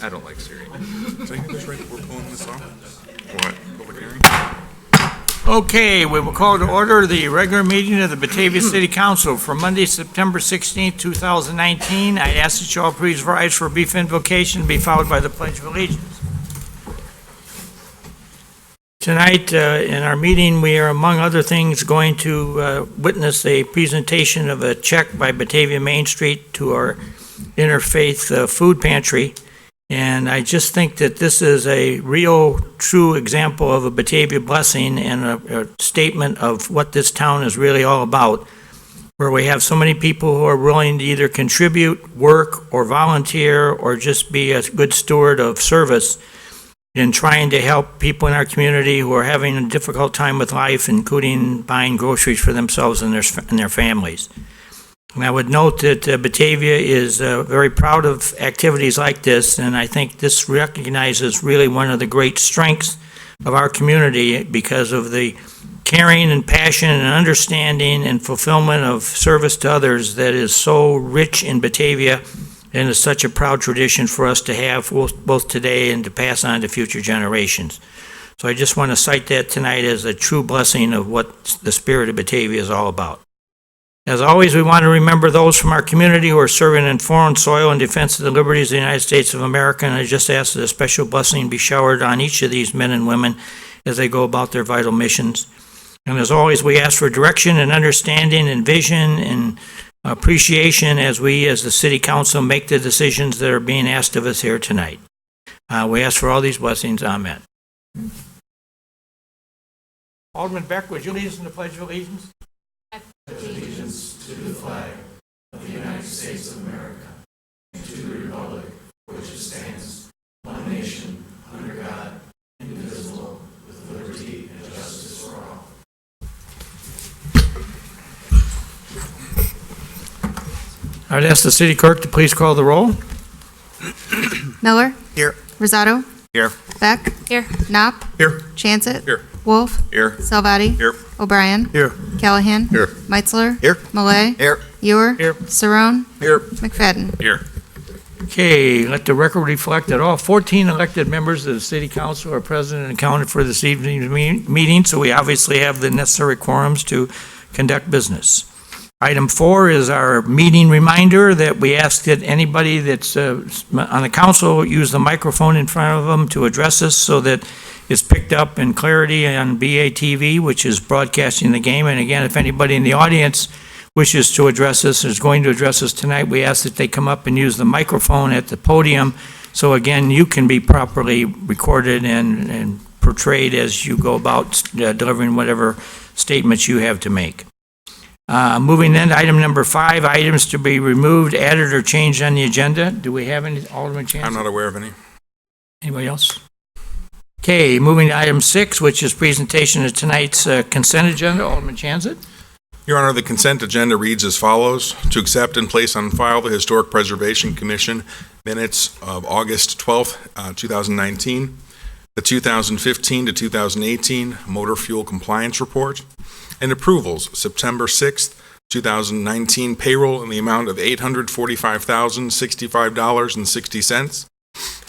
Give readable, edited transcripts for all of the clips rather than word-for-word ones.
I don't like Siri. Is that just right that we're pulling this off? What? Public hearing? Okay, we will call to order the regular meeting of the Batavia City Council for Monday, September 16th, 2019. I ask that you all please rise for a brief invocation, be followed by the Pledge of Allegiance. Tonight, in our meeting, we are, among other things, going to witness a presentation of a check by Batavia Main Street to our Interfaith Food Pantry. And I just think that this is a real, true example of a Batavia blessing and a statement of what this town is really all about, where we have so many people who are willing to either contribute, work, or volunteer, or just be a good steward of service in trying to help people in our community who are having a difficult time with life, including buying groceries for themselves and their families. And I would note that Batavia is very proud of activities like this, and I think this recognizes really one of the great strengths of our community because of the caring and passion and understanding and fulfillment of service to others that is so rich in Batavia and is such a proud tradition for us to have both today and to pass on to future generations. So I just want to cite that tonight as a true blessing of what the spirit of Batavia is all about. As always, we want to remember those from our community who are serving in foreign soil in defense of the liberties of the United States of America, and I just ask that a special blessing be showered on each of these men and women as they go about their vital missions. And as always, we ask for direction and understanding and vision and appreciation as we, as the City Council, make the decisions that are being asked of us here tonight. We ask for all these blessings. Amen. Alderman Beck, would you lead us in the Pledge of Allegiance? Allegiance to the flag of the United States of America and to the republic for which it stands, one nation, under God, indivisible, with liberty and justice for all. I'd ask the city clerk to please call the roll. Miller. Here. Rosato. Here. Beck. Here. Knopp. Here. Chancet. Here. Wolf. Here. Salvati. Here. O'Brien. Here. Callahan. Here. Meitzler. Here. Malay. Here. Ewer. Here. Saron. Here. McFadden. Here. Okay, let the record reflect that all 14 elected members of the City Council are present and accounted for this evening's meeting, so we obviously have the necessary quorums to conduct business. Item 4 is our meeting reminder that we ask that anybody that's on the council use the microphone in front of them to address us so that it's picked up in clarity on BATV, which is broadcasting the game. And again, if anybody in the audience wishes to address us, is going to address us tonight, we ask that they come up and use the microphone at the podium. So again, you can be properly recorded and portrayed as you go about delivering whatever statements you have to make. Moving then to item number 5, items to be removed, added, or changed on the agenda. Do we have any, Alderman Chancellor? I'm not aware of any. Anybody else? Okay, moving to item 6, which is presentation of tonight's consent agenda. Alderman Chancellor. Your Honor, the consent agenda reads as follows: to accept and place on file the Historic Preservation Commission minutes of August 12th, 2019, the 2015 to 2018 Motor Fuel Compliance Report, and approvals September 6th, 2019 payroll in the amount of $845,065.60,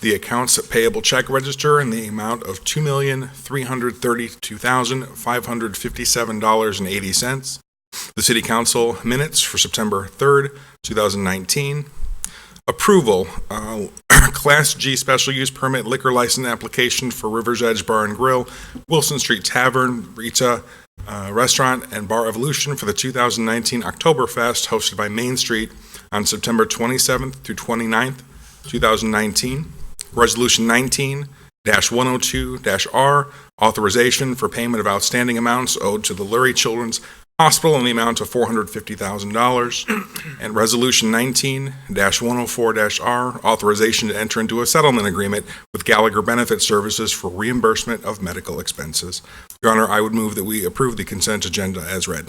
the accounts payable check register in the amount of $2,332,557.80, the City Council minutes for September 3rd, 2019, approval, Class G special use permit liquor license application for River's Edge Bar and Grill, Wilson Street Tavern, Rita Restaurant, and Bar Evolution for the 2019 Oktoberfest hosted by Main Street on September 27th through 29th, 2019. Resolution 19-102-R, authorization for payment of outstanding amounts owed to the Lurie Children's Hospital in the amount of $450,000, and Resolution 19-104-R, authorization to enter into a settlement agreement with Gallagher Benefit Services for reimbursement of medical expenses. Your Honor, I would move that we approve the consent agenda as read.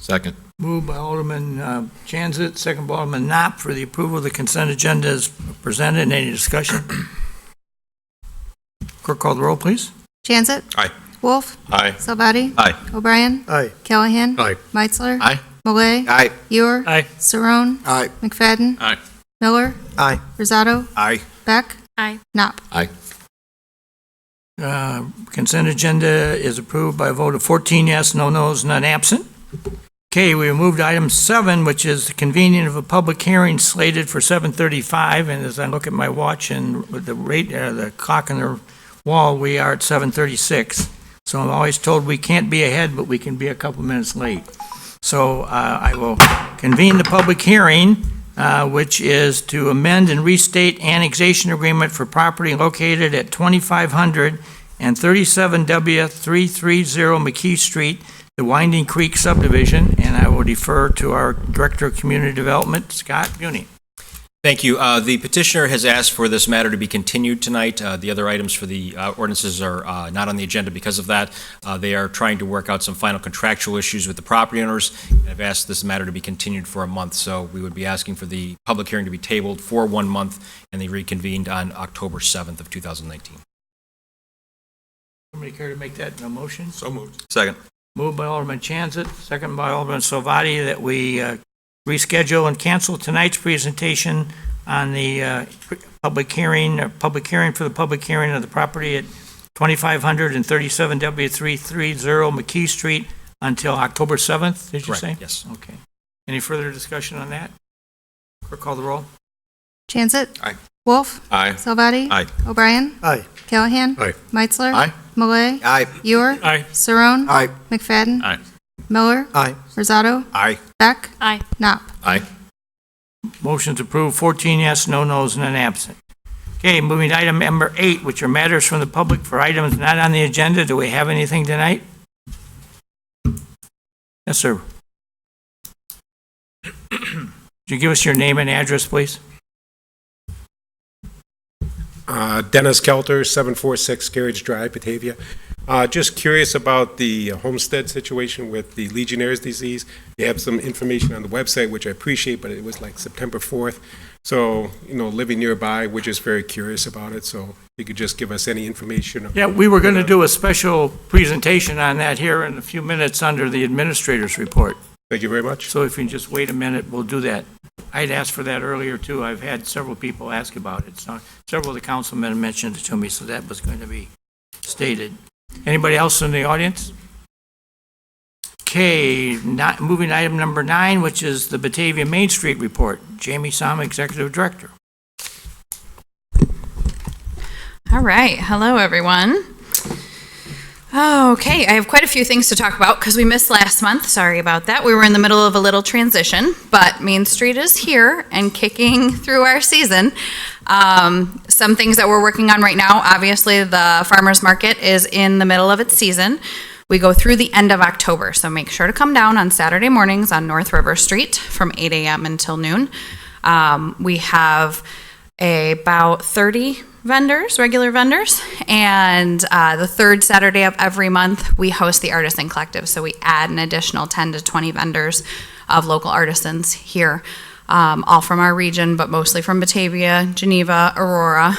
Second. Moved by Alderman Chancellor, second by Alderman Knopp for the approval of the consent agenda as presented. Any discussion? Clerk, call the roll, please. Chancet. Aye. Wolf. Aye. Salvati. Aye. O'Brien. Aye. Callahan. Aye. Meitzler. Aye. Malay. Aye. Ewer. Aye. Saron. Aye. McFadden. Aye. Miller. Aye. Rosato. Aye. Beck? Aye. Knopf? Aye. Consent agenda is approved by a vote of 14 yes, no nos, none absent. Okay, we moved to item 7, which is the convening of a public hearing slated for 7:35, and as I look at my watch and with the clock on the wall, we are at 7:36. So I'm always told we can't be ahead, but we can be a couple minutes late. So I will convene the public hearing, which is to amend and restate annexation agreement for property located at 2500 and 37W330 McKee Street, the Winding Creek subdivision, and I will defer to our Director of Community Development, Scott Muni. Thank you. The petitioner has asked for this matter to be continued tonight. The other items for the ordinances are not on the agenda because of that. They are trying to work out some final contractual issues with the property owners. I've asked this matter to be continued for a month, so we would be asking for the public hearing to be tabled for 1 month, and they reconvened on October 7th of 2019. Somebody care to make that a motion? So moved. Second. Moved by Alderman Chanzit, second by Alderman Salvati, that we reschedule and cancel tonight's presentation on the public hearing for the public hearing of the property at 2500 and 37W330 McKee Street until October 7th, did you Correct, say? yes. Okay. Any further discussion on that? Clerk, call the roll. Chanzit? Aye. Wolf? Aye. Salvati? Aye. O'Brien? Aye. Callahan? Aye. Meitzler? Aye. Malay? Aye. Ewer? Aye. Saron? Aye. McFadden? Aye. Miller? Aye. Rosado? Aye. Beck? Aye. Knopf? Aye. Motion's approved, 14 yes, no nos, none absent. Okay, moving to item number 8, which are matters from the public for items not on the agenda. Do we have anything tonight? Yes, sir. Could you give us your name and address, please? Dennis Kelter, 746 Carriage Drive, Batavia. Just curious about the homestead situation with the Legionnaire's disease. You have some information on the website, which I appreciate, but it was like September 4th. So, living nearby, we're just very curious about it. So if you could just give us any information. Yeah, we were going to do a special presentation on that here in a few minutes under the administrator's report. Thank you very much. So if you can just wait a minute, we'll do that. I'd asked for that earlier, too. I've had several people ask about it. So several of the councilmen mentioned it to me, so that was going to be stated. Anybody else in the audience? Okay, moving to item number 9, which is the Batavia Main Street report. Jamie Som, Executive Director. All right. Hello, everyone. Okay, I have quite a few things to talk about because we missed last month. Sorry about that. We were in the middle of a little transition, but Main Street is here and kicking through our season. Some things that we're working on right now, obviously the farmers market is in the middle of its season. We go through the end of October, so make sure to come down on Saturday mornings on North River Street from 8 a.m. until noon. We have about 30 vendors, regular vendors, and the third Saturday of every month we host the Artisan Collective, so we add an additional 10 to 20 vendors of local artisans here, all from our region, but mostly from Batavia, Geneva, Aurora,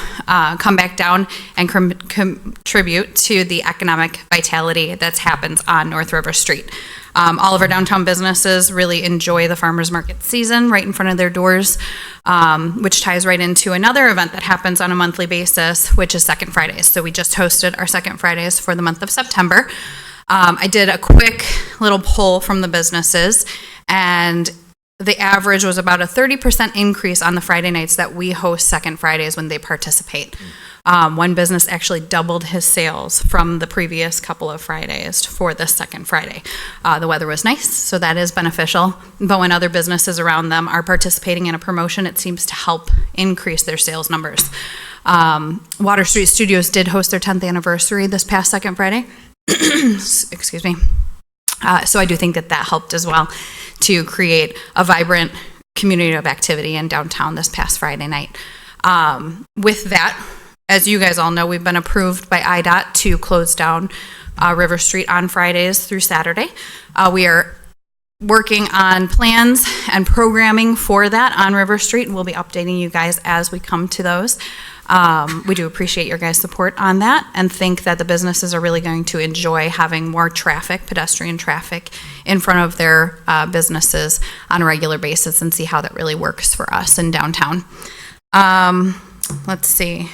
come back down and contribute to the economic vitality that happens on North River Street. All of our downtown businesses really enjoy the farmers market season right in front of their doors, which ties right into another event that happens on a monthly basis, which is Second Fridays. So we just hosted our Second Fridays for the month of September. I did a quick little poll from the businesses, and the average was about a 30% increase on the Friday nights that we host Second Fridays when they participate. One business actually doubled his sales from the previous couple of Fridays for this Second Friday. The weather was nice, so that is beneficial. But when other businesses around them are participating in a promotion, it seems to help increase their sales numbers. Water Street Studios did host their 10th anniversary this past Second Friday. Excuse me. So I do think that helped as well to create a vibrant community of activity in downtown this past Friday night. With that, as you guys all know, we've been approved by IDOT to close down River Street on Fridays through Saturday. We are working on plans and programming for that on River Street, and we'll be updating you guys as we come to those. We do appreciate your guys' support on that and think that the businesses are really going to enjoy having more traffic, pedestrian traffic, in front of their businesses on a regular basis and see how that really works for us in downtown. let's see,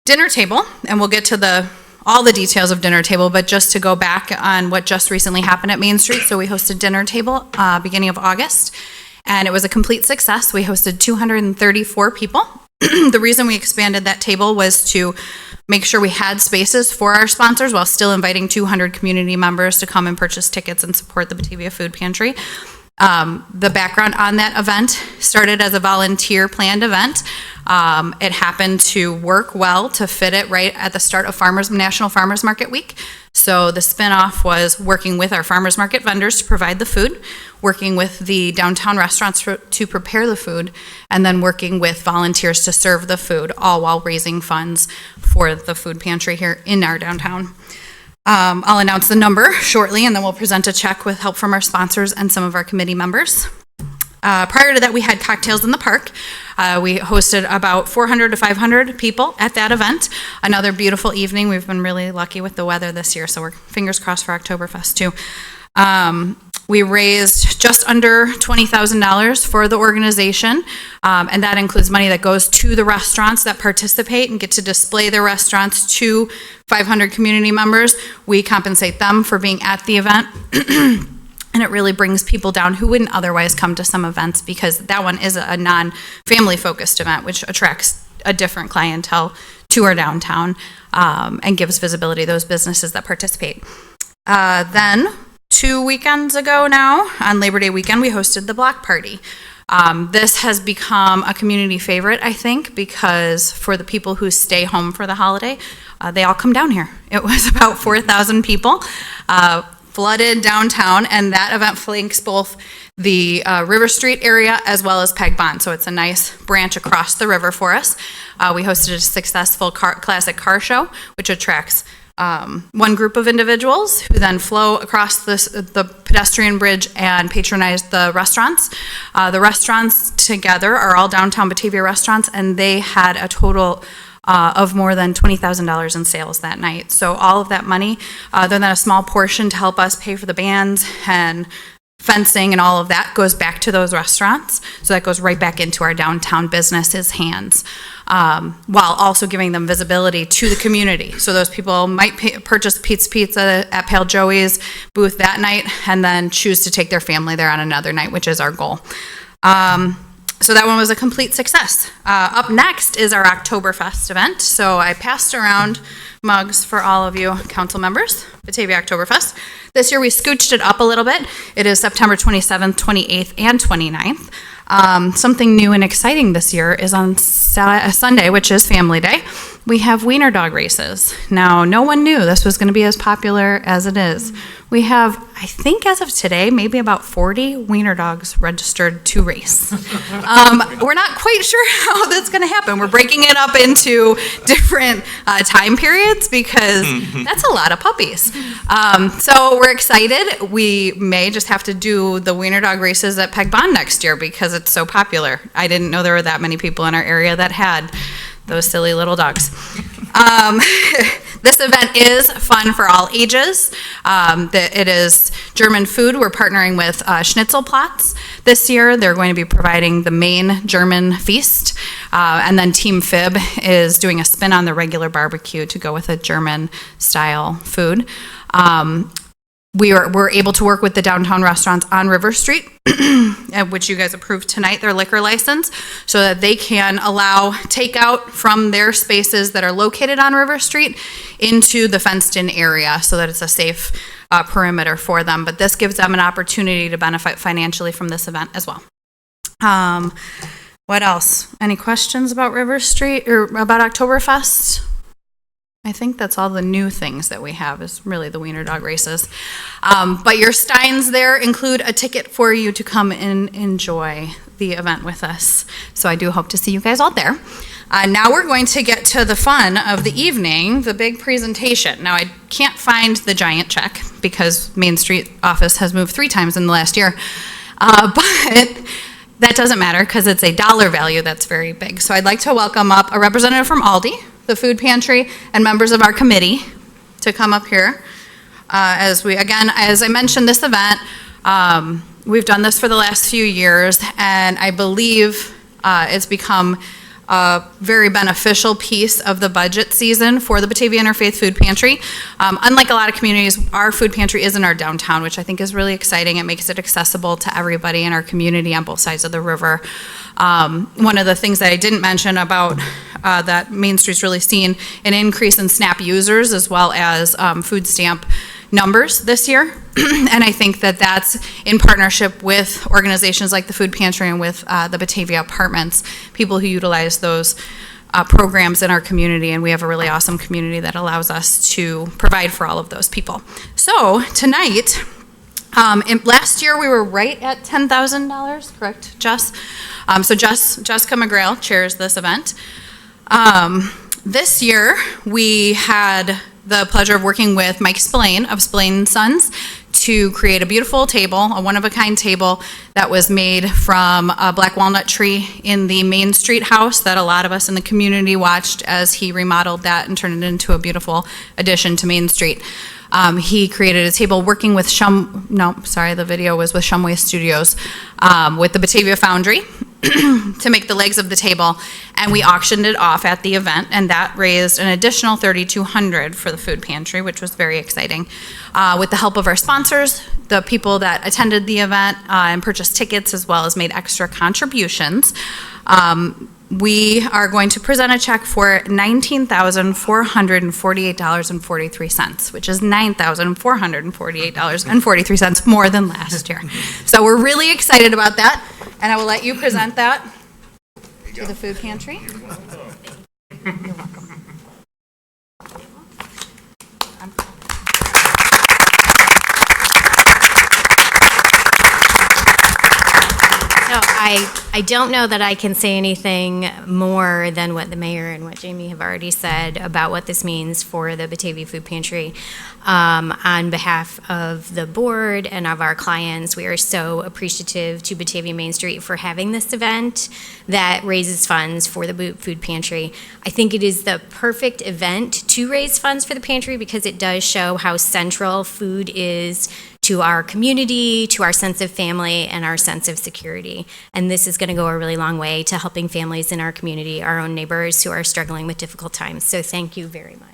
dinner table, and we'll get to all the details of dinner table, but just to go back on what just recently happened at Main Street. So we hosted dinner table beginning of August, and it was a complete success. We hosted 234 people. The reason we expanded that table was to make sure we had spaces for our sponsors while still inviting 200 community members to come and purchase tickets and support the Batavia Food Pantry. The background on that event started as a volunteer planned event. It happened to work well to fit it right at the start of National Farmers Market Week. So the spinoff was working with our farmers market vendors to provide the food, working with the downtown restaurants to prepare the food, and then working with volunteers to serve the food, all while raising funds for the food pantry here in our downtown. I'll announce the number shortly, and then we'll present a check with help from our sponsors and some of our committee members. Prior to that, we had cocktails in the park. We hosted about 400 to 500 people at that event. Another beautiful evening. We've been really lucky with the weather this year, so we're fingers crossed for Oktoberfest too. We raised just under $20,000 for the organization, and that includes money that goes to the restaurants that participate and get to display their restaurants to 500 community members. We compensate them for being at the event. And it really brings people down who wouldn't otherwise come to some events, because that one is a non-family focused event, which attracts a different clientele to our downtown and gives visibility to those businesses that participate. Then 2 weekends ago now, on Labor Day weekend, we hosted the block party. This has become a community favorite, I think, because for the people who stay home for the holiday, they all come down here. It was about 4,000 people. Flooded downtown, and that event flanks both the River Street area as well as Peg Bond, so it's a nice branch across the river for us. We hosted a successful classic car show, which attracts one group of individuals who then flow across the pedestrian bridge and patronize the restaurants. The restaurants together are all downtown Batavia restaurants, and they had a total of more than $20,000 in sales that night. So all of that money, other than a small portion to help us pay for the bands and fencing and all of that, goes back to those restaurants. So that goes right back into our downtown businesses' hands, while also giving them visibility to the community. So those people might purchase pizza at Pale Joey's booth that night and then choose to take their family there on another night, which is our goal. So that one was a complete success. Up next is our Oktoberfest event. So I passed around mugs for all of you council members, Batavia Oktoberfest. This year we scooched it up a little bit. It is September 27th, 28th, and 29th. Something new and exciting this year is on Sunday, which is Family Day. We have wiener dog races. Now, no one knew this was going to be as popular as it is. We have, I think as of today, maybe about 40 wiener dogs registered to race. We're not quite sure how that's going to happen. We're breaking it up into different time periods because that's a lot of puppies. So we're excited. We may just have to do the wiener dog races at Peg Bond next year because it's so popular. I didn't know there were that many people in our area that had those silly little dogs. This event is fun for all ages. It is German food. We're partnering with Schnitzelplatz this year. They're going to be providing the main German feast. And then Team Fib is doing a spin on the regular barbecue to go with a German style food. We're able to work with the downtown restaurants on River Street, which you guys approved tonight, their liquor license, so that they can allow takeout from their spaces that are located on River Street into the fenced-in area so that it's a safe perimeter for them. But this gives them an opportunity to benefit financially from this event as well. What else? Any questions about River Street or about Oktoberfest? I think that's all the new things that we have is really the wiener dog races. But your steins there include a ticket for you to come and enjoy the event with us. So I do hope to see you guys all there. Now we're going to get to the fun of the evening, the big presentation. Now I can't find the giant check because Main Street office has moved 3 times in the last year. But that doesn't matter because it's a dollar value that's very big. So I'd like to welcome up a representative from Aldi, the food pantry, and members of our committee to come up here. As I mentioned, this event, we've done this for the last few years, and I believe it's become a very beneficial piece of the budget season for the Batavia Interfaith Food Pantry. Unlike a lot of communities, our food pantry is in our downtown, which I think is really exciting. It makes it accessible to everybody in our community on both sides of the river. One of the things that I didn't mention about that Main Street's really seen an increase in SNAP users as well as food stamp numbers this year. And I think that that's in partnership with organizations like the Food Pantry and with the Batavia Apartments, people who utilize those programs in our community. And we have a really awesome community that allows us to provide for all of those people. So tonight, last year we were right at $10,000, correct, Jess? So Jessica McGrail chairs this event. This year we had the pleasure of working with Mike Spillane of Spillane & Sons to create a beautiful table, a one-of-a-kind table that was made from a black walnut tree in the Main Street house that a lot of us in the community watched as he remodeled that and turned it into a beautiful addition to Main Street. He created a table working with the video was with Shumway Studios, with the Batavia Foundry to make the legs of the table, and we auctioned it off at the event, and that raised an additional $3,200 for the food pantry, which was very exciting. With the help of our sponsors, the people that attended the event and purchased tickets, as well as made extra contributions, we are going to present a check for $19,448.43, which is $9,448.43 more than last year. So we're really excited about that, and I will let you present that to the food pantry. You're welcome. So I don't know that I can say anything more than what the mayor and what Jamie have already said about what this means for the Batavia Food Pantry. On behalf of the board and of our clients, we are so appreciative to Batavia Main Street for having this event that raises funds for the food pantry. I think it is the perfect event to raise funds for the pantry because it does show how central food is to our community, to our sense of family, and our sense of security. And this is going to go a really long way to helping families in our community, our own neighbors who are struggling with difficult times. So thank you very much.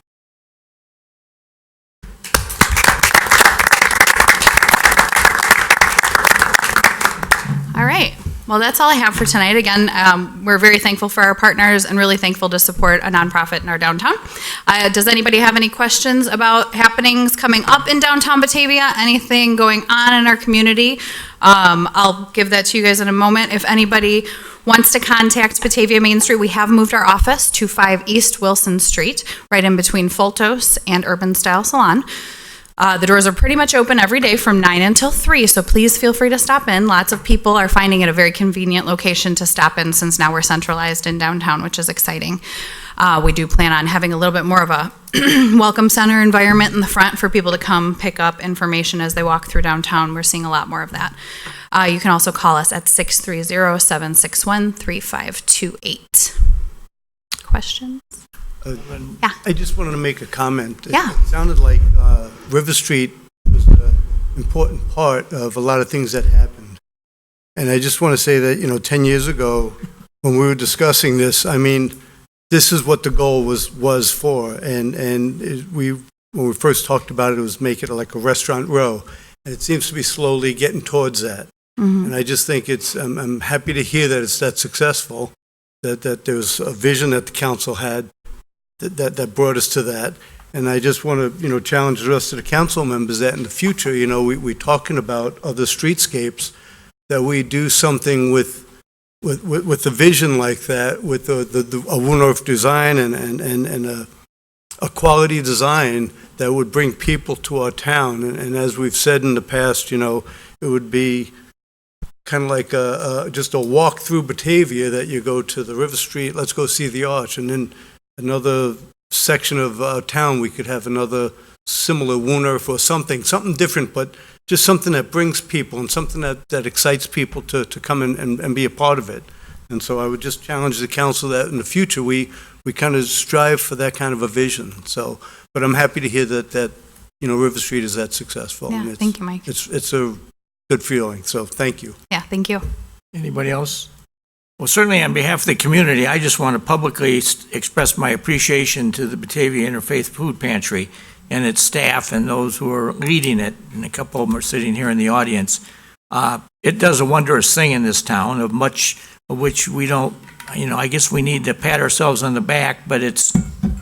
All right. Well, that's all I have for tonight. Again, we're very thankful for our partners and really thankful to support a nonprofit in our downtown. Does anybody have any questions about happenings coming up in downtown Batavia? Anything going on in our community? I'll give that to you guys in a moment. If anybody wants to contact Batavia Main Street, we have moved our office to 5 East Wilson Street, right in between Fultos and Urban Style Salon. The doors are pretty much open every day from 9 until 3, so please feel free to stop in. Lots of people are finding it a very convenient location to stop in since now we're centralized in downtown, which is exciting. We do plan on having a little bit more of a welcome center environment in the front for people to come pick up information as they walk through downtown. We're seeing a lot more of that. You can also call us at 630-761-3528. Questions? Yeah. I just wanted to make a comment. Yeah. It sounded like River Street was an important part of a lot of things that happened. And I just want to say that, 10 years ago, when we were discussing this, I mean, this is what the goal was for. And when we first talked about it, it was make it like a restaurant row. And it seems to be slowly getting towards that. Mm-hmm. And I just think I'm happy to hear that it's that successful, that there's a vision that the council had that brought us to that. And I just want to, challenge the rest of the council members that in the future, we're talking about other streetscapes, that we do something with a vision like that, with a Woodruff design and a quality design that would bring people to our town. And as we've said in the past, it would be kind of like just a walk through Batavia, that you go to the River Street, let's go see the arch, and then another section of town, we could have another similar Woodruff or something different, but just something that brings people and something that excites people to come and be a part of it. And so I would just challenge the council that in the future, we kind of strive for that kind of a vision. So, but I'm happy to hear that River Street is that successful. Yeah, thank you, Mike. It's a good feeling, so thank you. Yeah, thank you. Anybody else? Well, certainly on behalf of the community, I just want to publicly express my appreciation to the Batavia Interfaith Food Pantry and its staff and those who are leading it, and a couple of them are sitting here in the audience. It does a wondrous thing in this town, of much of which we don't, I guess we need to pat ourselves on the back, but it's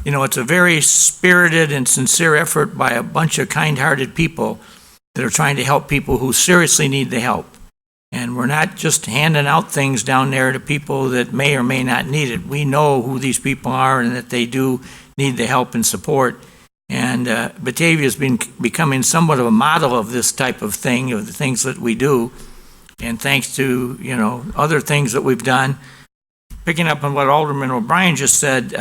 a very spirited and sincere effort by a bunch of kind-hearted people that are trying to help people who seriously need the help. And we're not just handing out things down there to people that may or may not need it. We know who these people are and that they do need the help and support. And Batavia has been becoming somewhat of a model of this type of thing, of the things that we do. And thanks to, other things that we've done, picking up on what Alderman O'Brien just said,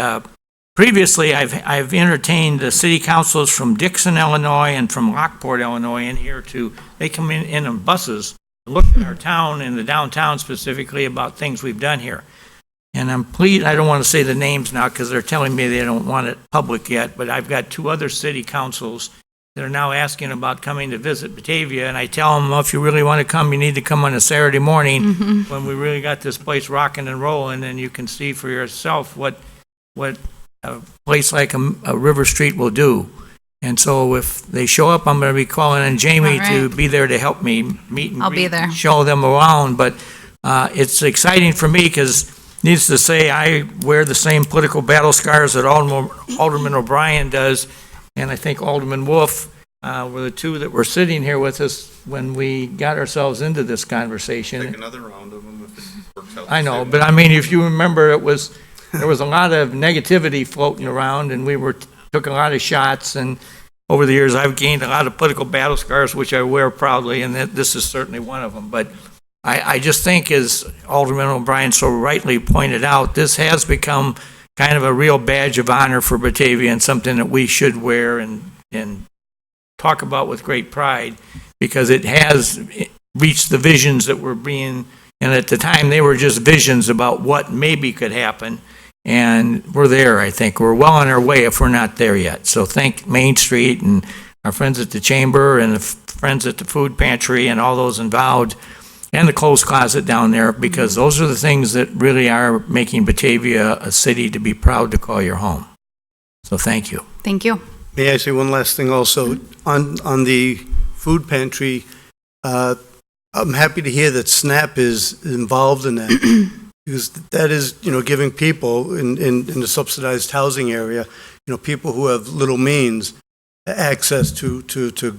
previously I've entertained the city councilors from Dixon, Illinois, and from Lockport, Illinois, in here they come in on buses, look at our town and the downtown specifically about things we've done here. And I'm pleased, I don't want to say the names now because they're telling me they don't want it public yet, but I've got 2 other city councils that are now asking about coming to visit Batavia, and I tell them, well, if you really want to come, you need to come on a Saturday morning when we really got this place rocking and rolling, and you can see for yourself what a place like a River Street will do. And so if they show up, I'm going to be calling on Jamie to be there to help me meet and I'll be there. show them around. But it's exciting for me because, needless to say, I wear the same political battle scars that Alderman O'Brien does, and I think Alderman Wolf were the 2 that were sitting here with us when we got ourselves into this conversation. Take another round of them if it works out. I know, but I mean, if you remember, there was a lot of negativity floating around, and we took a lot of shots, and over the years, I've gained a lot of political battle scars, which I wear proudly, and this is certainly one of them. But I just think, as Alderman O'Brien so rightly pointed out, this has become kind of a real badge of honor for Batavia and something that we should wear and talk about with great pride, because it has reached the visions that were being, and at the time, they were just visions about what maybe could happen. And we're there, I think. We're well on our way if we're not there yet. So thank Main Street and our friends at the Chamber and the friends at the Food Pantry and all those involved, and the Clothes Closet down there, because those are the things that really are making Batavia a city to be proud to call your home. So thank you. Thank you. May I say one last thing also? On the food pantry, I'm happy to hear that SNAP is involved in that. Because that is, giving people in the subsidized housing area, people who have little means, access to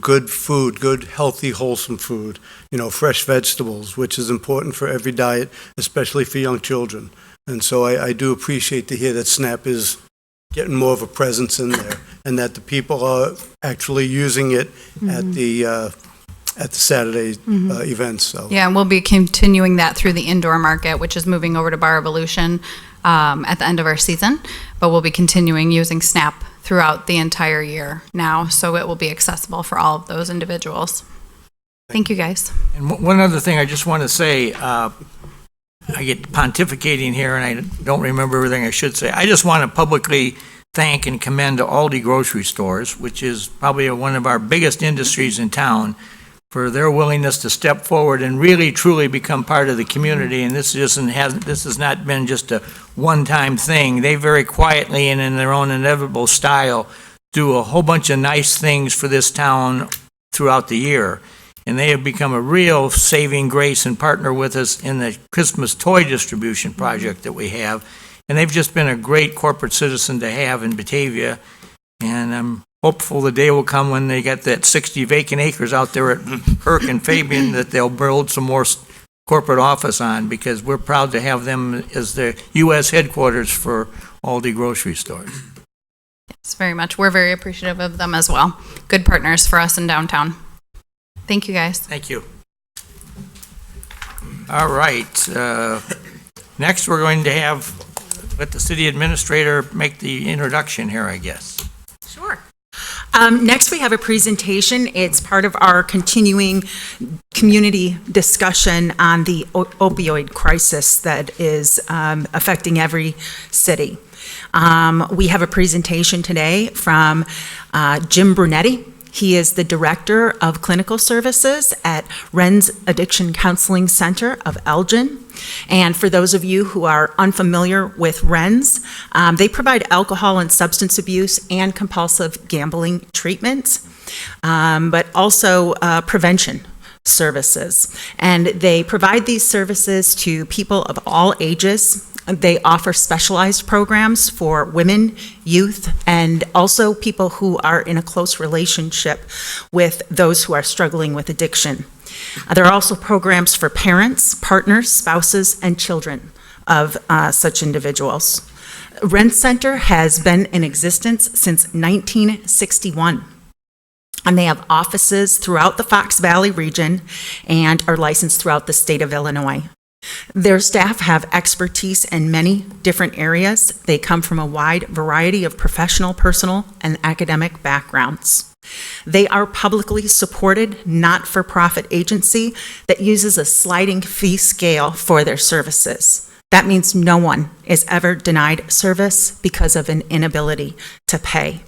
good food, good, healthy, wholesome food, fresh vegetables, which is important for every diet, especially for young children. And so I do appreciate to hear that SNAP is getting more of a presence in there, and that the people are actually using it at the Saturday events. So. Yeah, and we'll be continuing that through the indoor market, which is moving over to Bar Evolution at the end of our season. But we'll be continuing using SNAP throughout the entire year now, so it will be accessible for all of those individuals. Thank you, guys. And one other thing I just want to say, I get pontificating here and I don't remember everything I should say. I just want to publicly thank and commend Aldi grocery stores, which is probably one of our biggest industries in town, for their willingness to step forward and really truly become part of the community. And this has not been just a one-time thing. They very quietly and in their own inevitable style do a whole bunch of nice things for this town throughout the year. And they have become a real saving grace and partner with us in the Christmas toy distribution project that we have. And they've just been a great corporate citizen to have in Batavia. And I'm hopeful the day will come when they got that 60 vacant acres out there at Kirk and Fabian that they'll build some more corporate office on, because we're proud to have them as the U.S. headquarters for Aldi grocery stores. Yes, very much. We're very appreciative of them as well. Good partners for us in downtown. Thank you, guys. Thank you. All right. Next, we're going to let the city administrator make the introduction here, I guess. Sure. Next, we have a presentation. It's part of our continuing community discussion on the opioid crisis that is affecting every city. We have a presentation today from Jim Brunetti. He is the Director of Clinical Services at Wren's Addiction Counseling Center of Elgin. And for those of you who are unfamiliar with RENS, they provide alcohol and substance abuse and compulsive gambling treatments, but also prevention services. And they provide these services to people of all ages. They offer specialized programs for women, youth, and also people who are in a close relationship with those who are struggling with addiction. There are also programs for parents, partners, spouses, and children of such individuals. RENS Center has been in existence since 1961. And they have offices throughout the Fox Valley region and are licensed throughout the state of Illinois. Their staff have expertise in many different areas. They come from a wide variety of professional, personal, and academic backgrounds. They are publicly supported, not-for-profit agency that uses a sliding fee scale for their services. That means no one is ever denied service because of an inability to pay.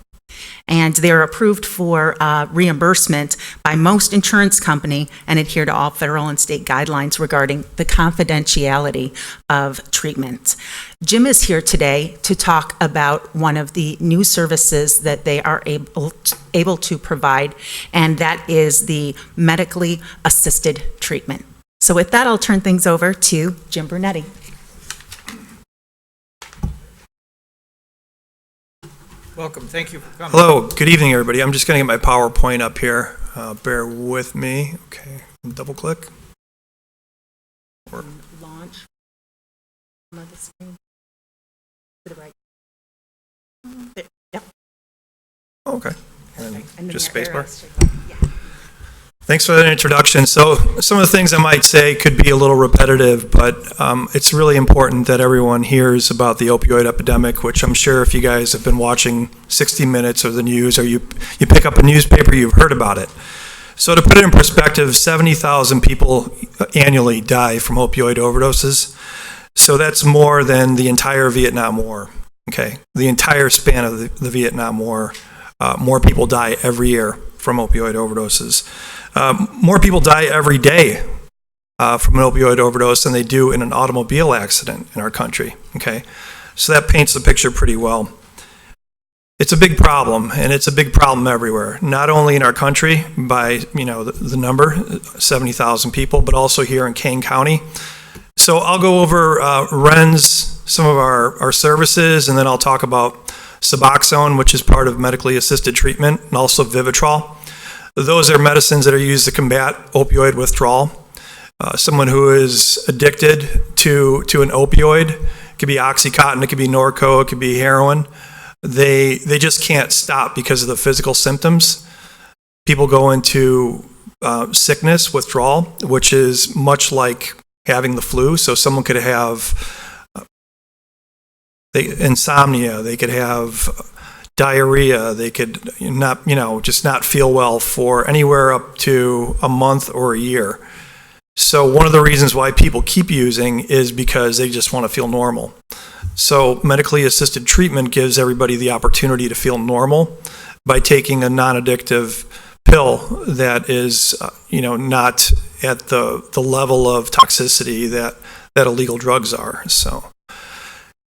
And they're approved for reimbursement by most insurance company and adhere to all federal and state guidelines regarding the confidentiality of treatment. Jim is here today to talk about one of the new services that they are able to provide, and that is the medically assisted treatment. So with that, I'll turn things over to Jim Brunetti. Welcome. Thank you for coming. Hello. Good evening, everybody. I'm just going to get my PowerPoint up here. Bear with me. Okay. Double click. Launch. The screen. To the right. There. Yep. Okay. And just spacebar. Yeah. Thanks for that introduction. So some of the things I might say could be a little repetitive, but it's really important that everyone hears about the opioid epidemic, which I'm sure if you guys have been watching 60 Minutes or the news, or you pick up a newspaper, you've heard about it. So to put it in perspective, 70,000 people annually die from opioid overdoses. So that's more than the entire Vietnam War. Okay, the entire span of the Vietnam War, more people die every year from opioid overdoses. More people die every day from an opioid overdose than they do in an automobile accident in our country, okay? So that paints the picture pretty well. It's a big problem, and it's a big problem everywhere, not only in our country by, the number, 70,000 people, but also here in Kane County. So I'll go over RENS, some of our services, and then I'll talk about Suboxone, which is part of medically assisted treatment, and also Vivitrol. Those are medicines that are used to combat opioid withdrawal. Someone who is addicted to an opioid, it could be Oxycontin, it could be Norco, it could be heroin. They just can't stop because of the physical symptoms. People go into sickness, withdrawal, which is much like having the flu. So someone could have insomnia, they could have diarrhea, they could just not feel well for anywhere up to a month or a year. So one of the reasons why people keep using is because they just want to feel normal. So medically assisted treatment gives everybody the opportunity to feel normal by taking a non-addictive pill that is, not at the level of toxicity that illegal drugs are. So,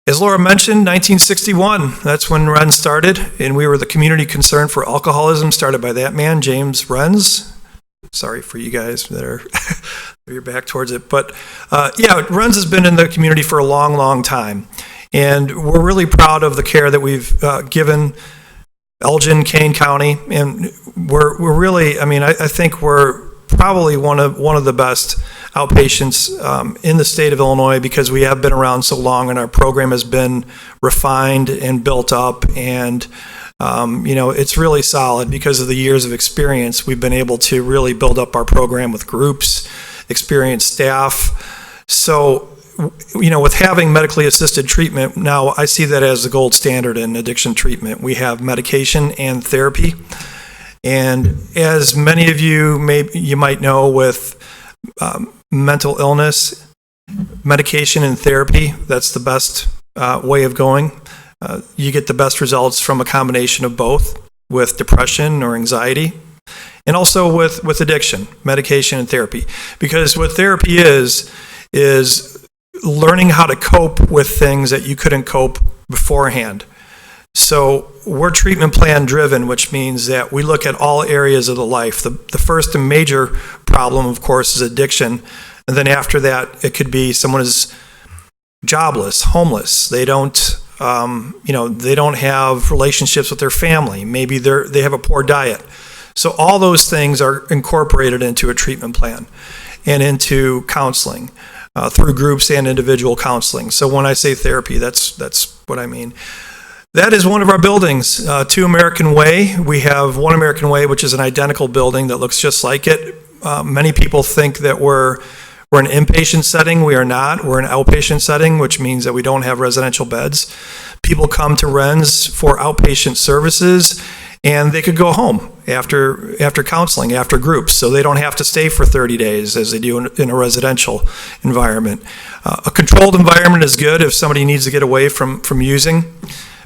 as Laura mentioned, 1961, that's when RENS started, and we were the community concern for alcoholism started by that man, James RENS. Sorry for you guys that are you're back towards it. But RENS has been in the community for a long, long time. And we're really proud of the care that we've given Elgin, Kane County. And we're really, I think we're probably one of the best outpatients in the state of Illinois because we have been around so long and our program has been refined and built up, and it's really solid because of the years of experience. We've been able to really build up our program with groups, experienced staff. So with having medically assisted treatment, now I see that as the gold standard in addiction treatment. We have medication and therapy. And as many of you might know, with mental illness, medication and therapy, that's the best way of going. You get the best results from a combination of both, with depression or anxiety, and also with addiction, medication and therapy. Because what therapy is learning how to cope with things that you couldn't cope beforehand. So we're treatment plan driven, which means that we look at all areas of the life. The first and major problem, of course, is addiction. And then after that, it could be someone is jobless, homeless. They don't, they don't have relationships with their family. Maybe they have a poor diet. So all those things are incorporated into a treatment plan and into counseling through groups and individual counseling. So when I say therapy, that's what I mean. That is one of our buildings, 2 American Way. We have 1 American Way, which is an identical building that looks just like it. Many people think that we're an inpatient setting. We are not. We're an outpatient setting, which means that we don't have residential beds. People come to RENS for outpatient services, and they could go home after counseling, after groups, so they don't have to stay for 30 days as they do in a residential environment. A controlled environment is good if somebody needs to get away from using,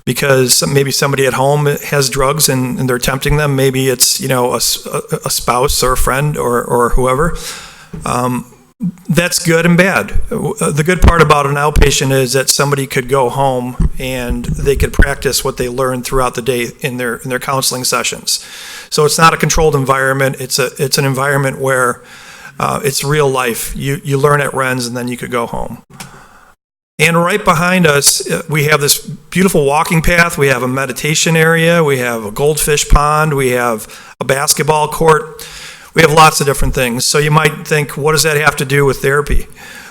because maybe somebody at home has drugs and they're tempting them. Maybe it's a spouse or a friend or whoever. That's good and bad. The good part about an outpatient is that somebody could go home and they could practice what they learned throughout the day in their counseling sessions. So it's not a controlled environment. It's an environment where it's real life. You learn at RENS and then you could go home. And right behind us, we have this beautiful walking path. We have a meditation area. We have a goldfish pond. We have a basketball court. We have lots of different things. So you might think, what does that have to do with therapy?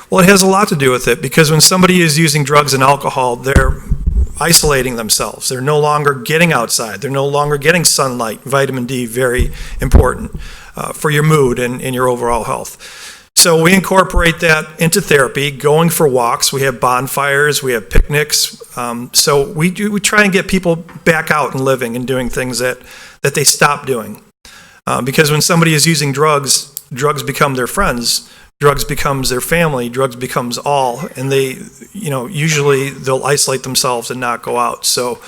Well, it has a lot to do with it, because when somebody is using drugs and alcohol, they're isolating themselves. They're no longer getting outside. They're no longer getting sunlight. Vitamin D, very important for your mood and your overall health. So we incorporate that into therapy, going for walks. We have bonfires, we have picnics. So we try and get people back out and living and doing things that they stopped doing. Because when somebody is using drugs become their friends, drugs becomes their family, drugs becomes all, and they, usually they'll isolate themselves and not go out. So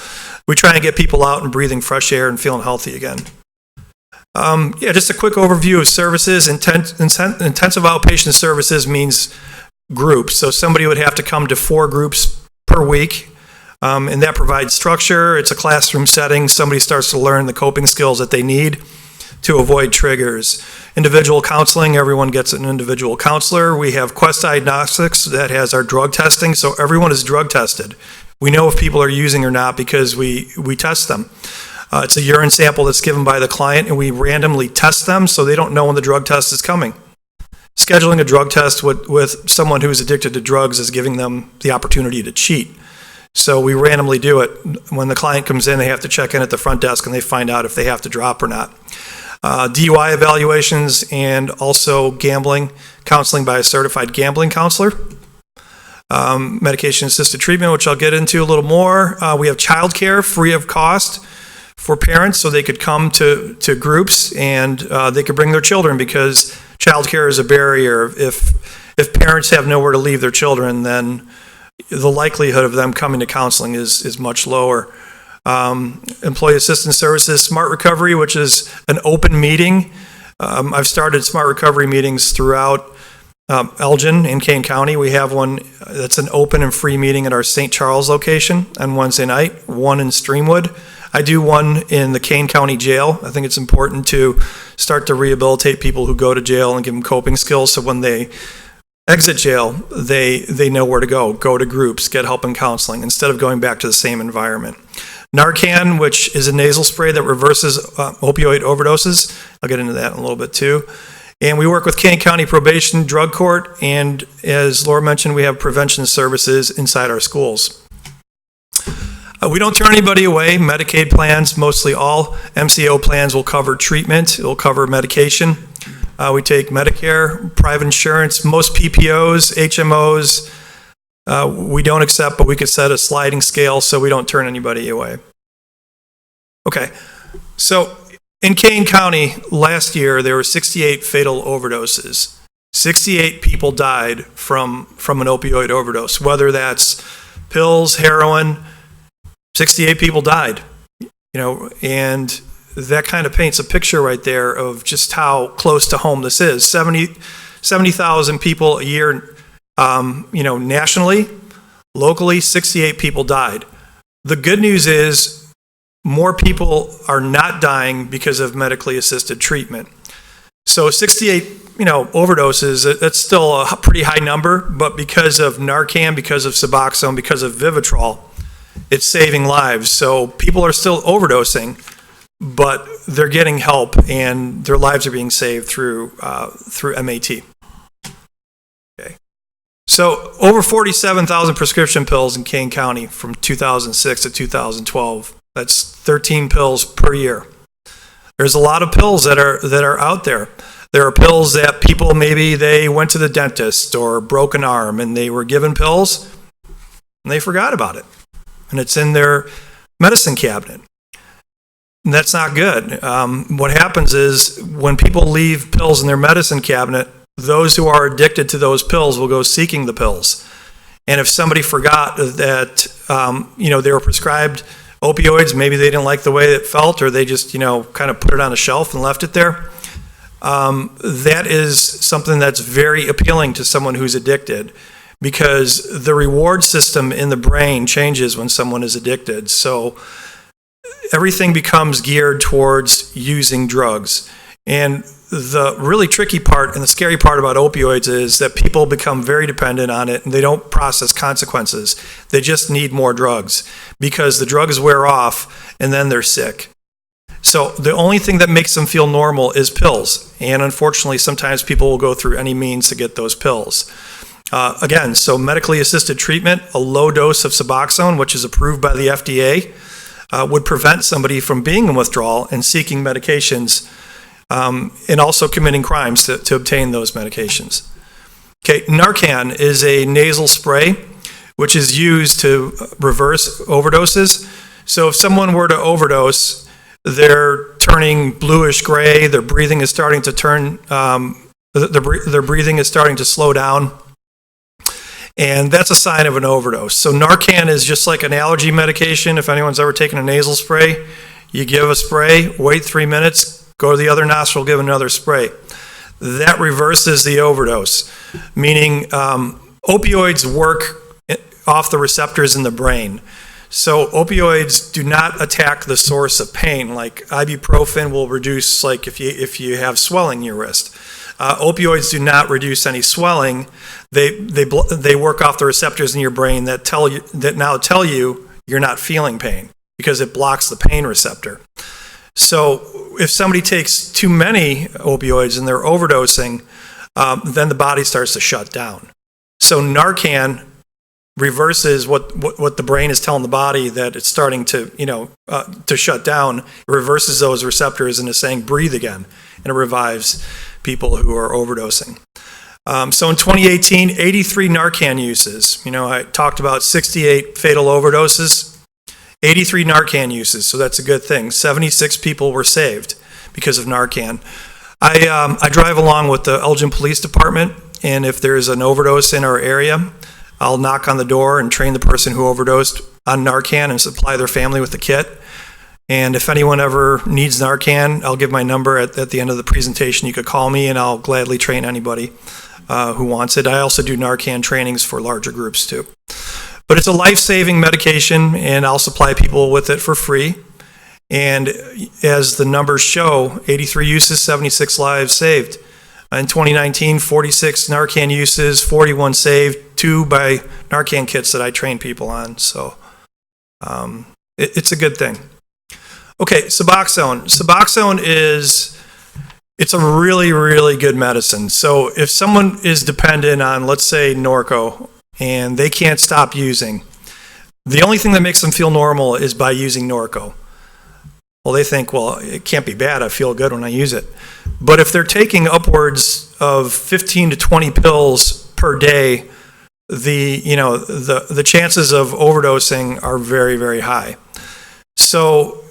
we try and get people out and breathing fresh air and feeling healthy again. Just a quick overview of services. Intensive outpatient services means groups. So somebody would have to come to 4 groups per week, and that provides structure. It's a classroom setting. Somebody starts to learn the coping skills that they need to avoid triggers. Individual counseling, everyone gets an individual counselor. We have Quest Diagnostics that has our drug testing, so everyone is drug tested. We know if people are using or not because we test them. It's a urine sample that's given by the client, and we randomly test them so they don't know when the drug test is coming. Scheduling a drug test with someone who is addicted to drugs is giving them the opportunity to cheat. So we randomly do it. When the client comes in, they have to check in at the front desk and they find out if they have to drop or not. DUI evaluations, and also gambling counseling by a certified gambling counselor. Medication-assisted treatment, which I'll get into a little more. We have childcare free of cost for parents, so they could come to groups and they could bring their children, because childcare is a barrier. If parents have nowhere to leave their children, then the likelihood of them coming to counseling is much lower. Employee assistance services, Smart Recovery, which is an open meeting. I've started Smart Recovery meetings throughout Elgin in Kane County. We have one that's an open and free meeting at our St. Charles location on Wednesday night, one in Streamwood. I do one in the Kane County Jail. I think it's important to start to rehabilitate people who go to jail and give them coping skills, so when they exit jail, they know where to go to groups, get help and counseling, instead of going back to the same environment. Narcan, which is a nasal spray that reverses opioid overdoses. I'll get into that in a little bit too. And we work with Kane County Probation Drug Court, and as Laura mentioned, we have prevention services inside our schools. We don't turn anybody away. Medicaid plans, mostly all MCO plans, will cover treatment. It will cover medication. We take Medicare, private insurance, most PPOs, HMOs. We don't accept, but we could set a sliding scale so we don't turn anybody away. Okay, so in Kane County last year, there were 68 fatal overdoses. 68 people died from an opioid overdose, whether that's pills, heroin. 68 people died, and that kind of paints a picture right there of just how close to home this is. 70,000 people a year Nationally, locally, 68 people died. The good news is more people are not dying because of medically assisted treatment. So 68, overdoses, that's still a pretty high number, but because of Narcan, because of Suboxone, because of Vivitrol, it's saving lives. So people are still overdosing, but they're getting help and their lives are being saved through MAT. Okay. So over 47,000 prescription pills in Kane County from 2006 to 2012. That's 13 pills per year. There's a lot of pills that are out there. There are pills that people, maybe they went to the dentist or broke an arm and they were given pills and they forgot about it. And it's in their medicine cabinet. And that's not good. What happens is when people leave pills in their medicine cabinet, those who are addicted to those pills will go seeking the pills. And if somebody forgot that, they were prescribed opioids, maybe they didn't like the way it felt, or they just, kind of put it on a shelf and left it there. That is something that's very appealing to someone who's addicted, because the reward system in the brain changes when someone is addicted. So everything becomes geared towards using drugs. And the really tricky part and the scary part about opioids is that people become very dependent on it and they don't process consequences. They just need more drugs because the drugs wear off and then they're sick. So the only thing that makes them feel normal is pills. And unfortunately, sometimes people will go through any means to get those pills. So medically assisted treatment, a low dose of Suboxone, which is approved by the FDA, would prevent somebody from being in withdrawal and seeking medications, and also committing crimes to obtain those medications. Okay, Narcan is a nasal spray which is used to reverse overdoses. So if someone were to overdose, they're turning bluish gray, their breathing is starting to turn, their breathing is starting to slow down, and that's a sign of an overdose. So Narcan is just like an allergy medication. If anyone's ever taken a nasal spray, you give a spray, wait 3 minutes, go to the other nostril, give another spray. That reverses the overdose, meaning opioids work off the receptors in the brain. So opioids do not attack the source of pain. Like ibuprofen will reduce, like if you have swelling in your wrist. Opioids do not reduce any swelling. They work off the receptors in your brain that now tell you you're not feeling pain because it blocks the pain receptor. So if somebody takes too many opioids and they're overdosing, then the body starts to shut down. So Narcan reverses what the brain is telling the body that it's starting to shut down. It reverses those receptors and is saying breathe again, and it revives people who are overdosing. So in 2018, 83 Narcan uses. I talked about 68 fatal overdoses, 83 Narcan uses, so that's a good thing. 76 people were saved because of Narcan. I drive along with the Elgin Police Department, and if there's an overdose in our area, I'll knock on the door and train the person who overdosed on Narcan and supply their family with the kit. And if anyone ever needs Narcan, I'll give my number at the end of the presentation. You could call me and I'll gladly train anybody who wants it. I also do Narcan trainings for larger groups too. But it's a life-saving medication, and I'll supply people with it for free. And as the numbers show, 83 uses, 76 lives saved. In 2019, 46 Narcan uses, 41 saved, 2 by Narcan kits that I train people on. So it's a good thing. Okay, Suboxone. Suboxone it's a really, really good medicine. So if someone is dependent on, let's say, Norco, and they can't stop using, the only thing that makes them feel normal is by using Norco. Well, they think, well, it can't be bad. I feel good when I use it. But if they're taking upwards of 15 to 20 pills per day, the chances of overdosing are very, very high. So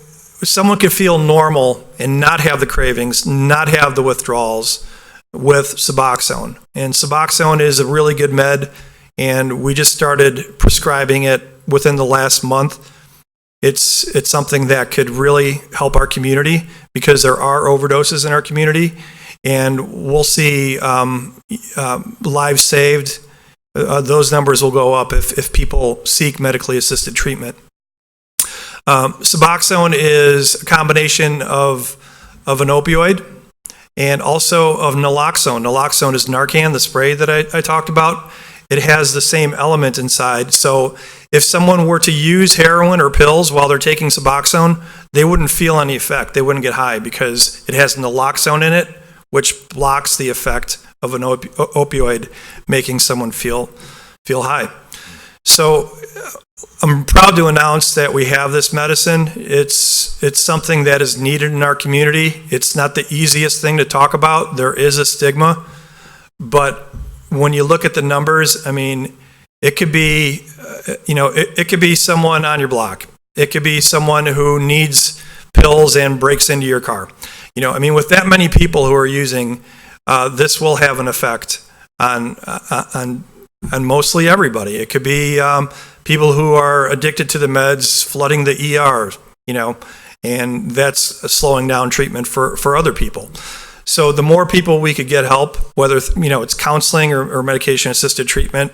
someone could feel normal and not have the cravings, not have the withdrawals with Suboxone. And Suboxone is a really good med, and we just started prescribing it within the last month. It's something that could really help our community because there are overdoses in our community, and we'll see lives saved those numbers will go up if people seek medically assisted treatment. Suboxone is a combination of an opioid and also of naloxone. Naloxone is Narcan, the spray that I talked about. It has the same element inside. So if someone were to use heroin or pills while they're taking Suboxone, they wouldn't feel any effect. They wouldn't get high because it has naloxone in it, which blocks the effect of an opioid, making someone feel high. So I'm proud to announce that we have this medicine. It's something that is needed in our community. It's not the easiest thing to talk about. There is a stigma, but when you look at the numbers, I mean, it could be, it could be someone on your block. It could be someone who needs pills and breaks into your car. With that many people who are using, this will have an effect on mostly everybody. It could be people who are addicted to the meds flooding the ER, and that's slowing down treatment for other people. So the more people we could get help, whether it's counseling or medication-assisted treatment,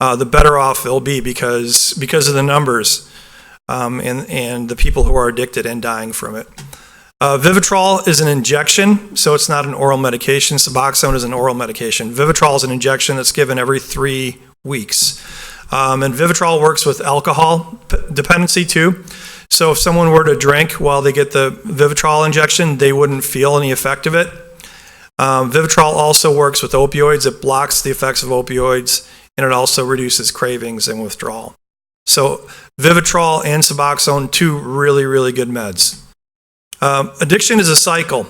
the better off it'll be because of the numbers and the people who are addicted and dying from it. Vivitrol is an injection, so it's not an oral medication. Suboxone is an oral medication. Vivitrol is an injection that's given every 3 weeks. And Vivitrol works with alcohol dependency too. So if someone were to drink while they get the Vivitrol injection, they wouldn't feel any effect of it. Vivitrol also works with opioids. It blocks the effects of opioids, and it also reduces cravings and withdrawal. So Vivitrol and Suboxone, 2 really, really good meds. Addiction is a cycle.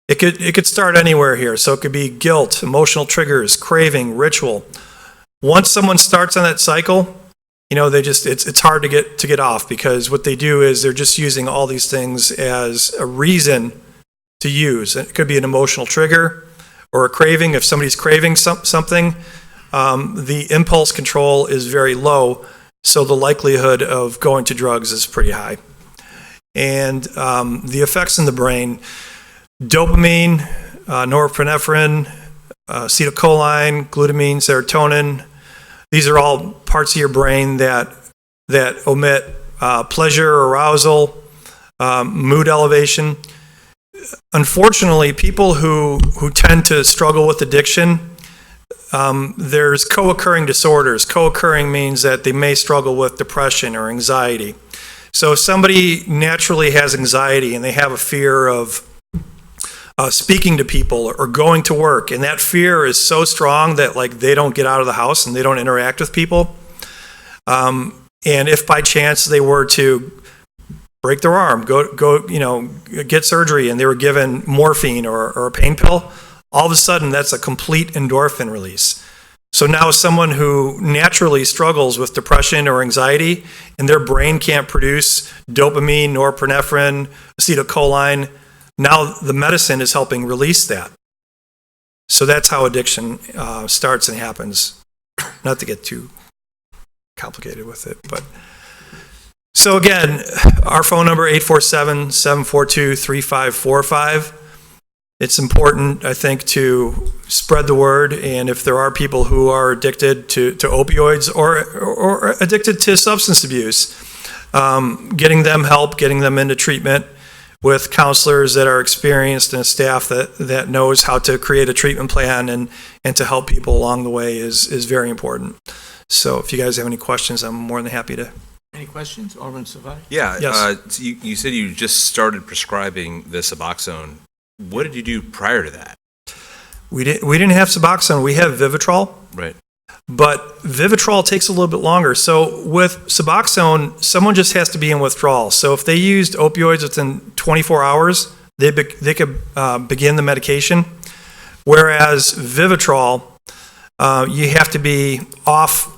It could start anywhere here. So it could be guilt, emotional triggers, craving, ritual. Once someone starts on that cycle, it's hard to get off, because what they do is they're just using all these things as a reason to use. It could be an emotional trigger or a craving. If somebody's craving something, the impulse control is very low, so the likelihood of going to drugs is pretty high. And the effects in the brain: dopamine, norepinephrine, acetylcholine, glutamine, serotonin. These are all parts of your brain that omit pleasure, arousal, mood elevation. Unfortunately, people who tend to struggle with addiction, there's co-occurring disorders. Co-occurring means that they may struggle with depression or anxiety. So if somebody naturally has anxiety and they have a fear of speaking to people or going to work, and that fear is so strong that they don't get out of the house and they don't interact with people, and if by chance they were to break their arm, go get surgery, and they were given morphine or a pain pill, all of a sudden that's a complete endorphin release. So now someone who naturally struggles with depression or anxiety and their brain can't produce dopamine, norepinephrine, acetylcholine, now the medicine is helping release that. So that's how addiction starts and happens. Not to get too complicated with it, but so again, our phone number 847-742-3545. It's important, I think, to spread the word, and if there are people who are addicted to opioids or addicted to substance abuse, getting them help, getting them into treatment with counselors that are experienced and a staff that knows how to create a treatment plan and to help people along the way is very important. So if you guys have any questions, I'm more than happy to. Any questions, Alderman Savai? Yeah, Yes. so you said you just started prescribing the Suboxone. What did you do prior to that? We didn't have Suboxone. We have Vivitrol. Right. But Vivitrol takes a little bit longer. So with Suboxone, someone just has to be in withdrawal. So if they used opioids within 24 hours, they could begin the medication. Whereas Vivitrol, you have to be off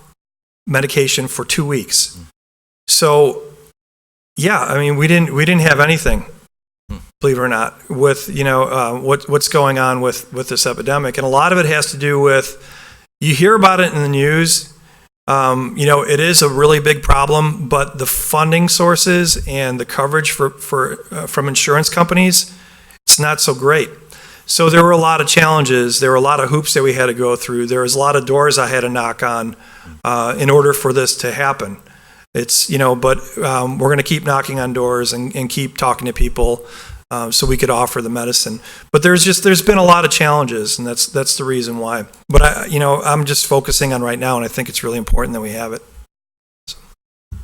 medication for 2 weeks. So, yeah, I mean, we didn't have anything, believe it or not, with what's going on with this epidemic, and a lot of it has to do with, you hear about it in the news. It is a really big problem, but the funding sources and the coverage from insurance companies, it's not so great. So there were a lot of challenges. There were a lot of hoops that we had to go through. There was a lot of doors I had to knock on in order for this to happen. It's, but we're going to keep knocking on doors and keep talking to people so we could offer the medicine. But there's been a lot of challenges, and that's the reason why. But I'm just focusing on right now, and I think it's really important that we have it.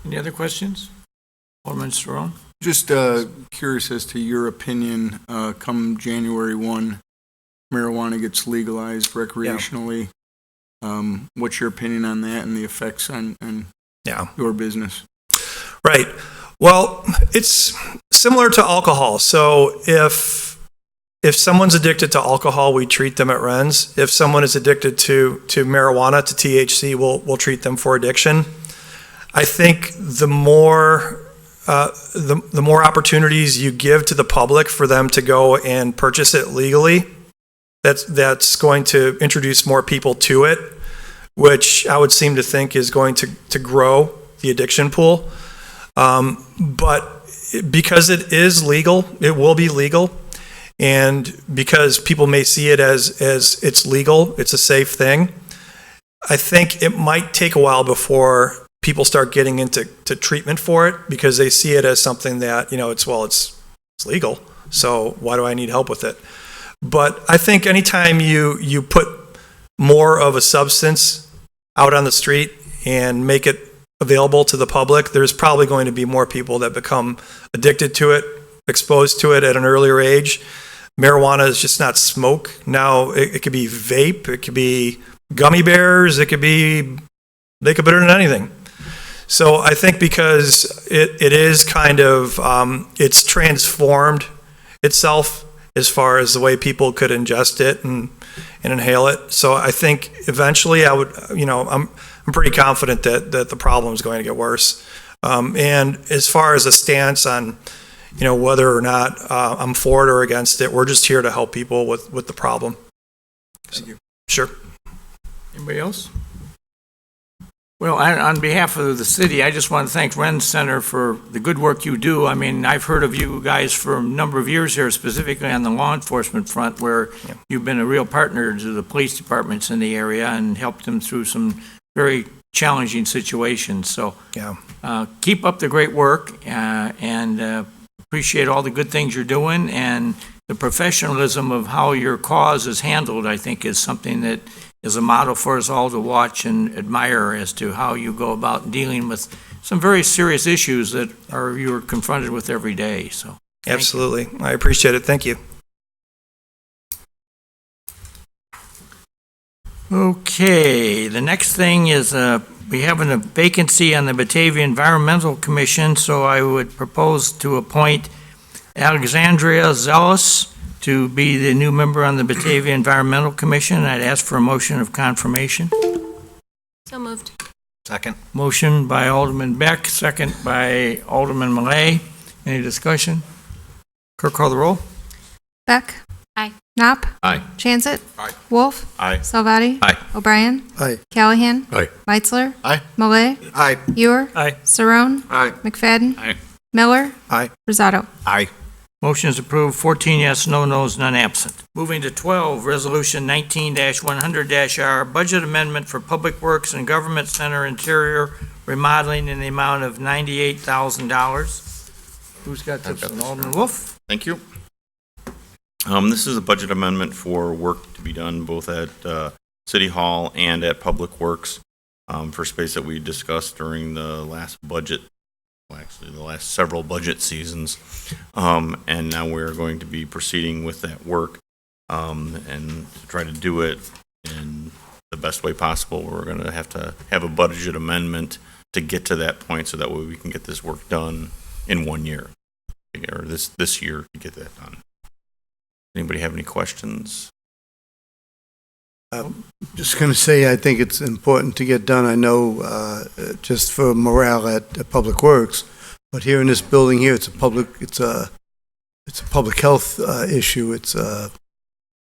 Any other questions? Alderman Cerrone? Just curious as to your opinion, come January 1, marijuana gets legalized recreationally. What's your opinion on that and the effects on your business? Right. Well, it's similar to alcohol. So if someone's addicted to alcohol, we treat them at RENS. If someone is addicted to marijuana, to THC, we'll treat them for addiction. I think the more opportunities you give to the public for them to go and purchase it legally, that's going to introduce more people to it, which I would seem to think is going to grow the addiction pool. But because it is legal, it will be legal. And because people may see it as it's legal, it's a safe thing, I think it might take a while before people start getting into treatment for it, because they see it as something that, it's legal, so why do I need help with it? But I think anytime you put more of a substance out on the street and make it available to the public, there's probably going to be more people that become addicted to it, exposed to it at an earlier age. Marijuana is just not smoke. Now it could be vape, it could be gummy bears, they could put it in anything. So I think because it is kind of, it's transformed itself as far as the way people could ingest it and inhale it. So I think eventually I'm pretty confident that the problem is going to get worse. And as far as a stance on, whether or not I'm for it or against it, we're just here to help people with the problem. Thank you. Sure. Anybody else? Well, on behalf of the city, I just want to thank RENS Center for the good work you do. I mean, I've heard of you guys for a number of years here, specifically on the law enforcement front, where you've been a real partner to the police departments in the area and helped them through some very challenging situations. So keep up the great work and appreciate all the good things you're doing, and the professionalism of how your cause is handled, I think, is something that is a model for us all to watch and admire as to how you go about dealing with some very serious issues that you're confronted with every day. So absolutely. I appreciate it. Thank you. Okay, the next thing is we have a vacancy on the Batavia Environmental Commission, so I would propose to appoint Alexandria Zealous to be the new member on the Batavia Environmental Commission. I'd ask for a motion of confirmation. So moved. Second. Motion by Alderman Beck, second by Alderman Malay. Any discussion? Clerk, call the roll. Beck. Aye. Knopp. Aye. Chansett. Aye. Wolf. Aye. Salvati. Aye. O'Brien. Aye. Callahan. Aye. Meitzler. Aye. Malay. Aye. Ewer. Aye. Cerrone. Aye. McFadden. Aye. Miller. Aye. Rosado. Aye. Motion is approved, 14 yes, no no's, none absent. Moving to 12, Resolution 19-100-R, Budget Amendment for Public Works and Government Center Interior Remodeling in the amount of $98,000. Who's got this one? Alderman Wolf? Thank you. This is a budget amendment for work to be done both at City Hall and at Public Works for space that we discussed during the last budget, well, actually the last several budget seasons. And now we're going to be proceeding with that work and to try to do it in the best way possible. We're going to have a budget amendment to get to that point so that way we can get this work done in 1 year, or this year to get that done. Anybody have any questions? Just going to say, I think it's important to get done. I know just for morale at Public Works, but here in this building here, it's a public health issue. It's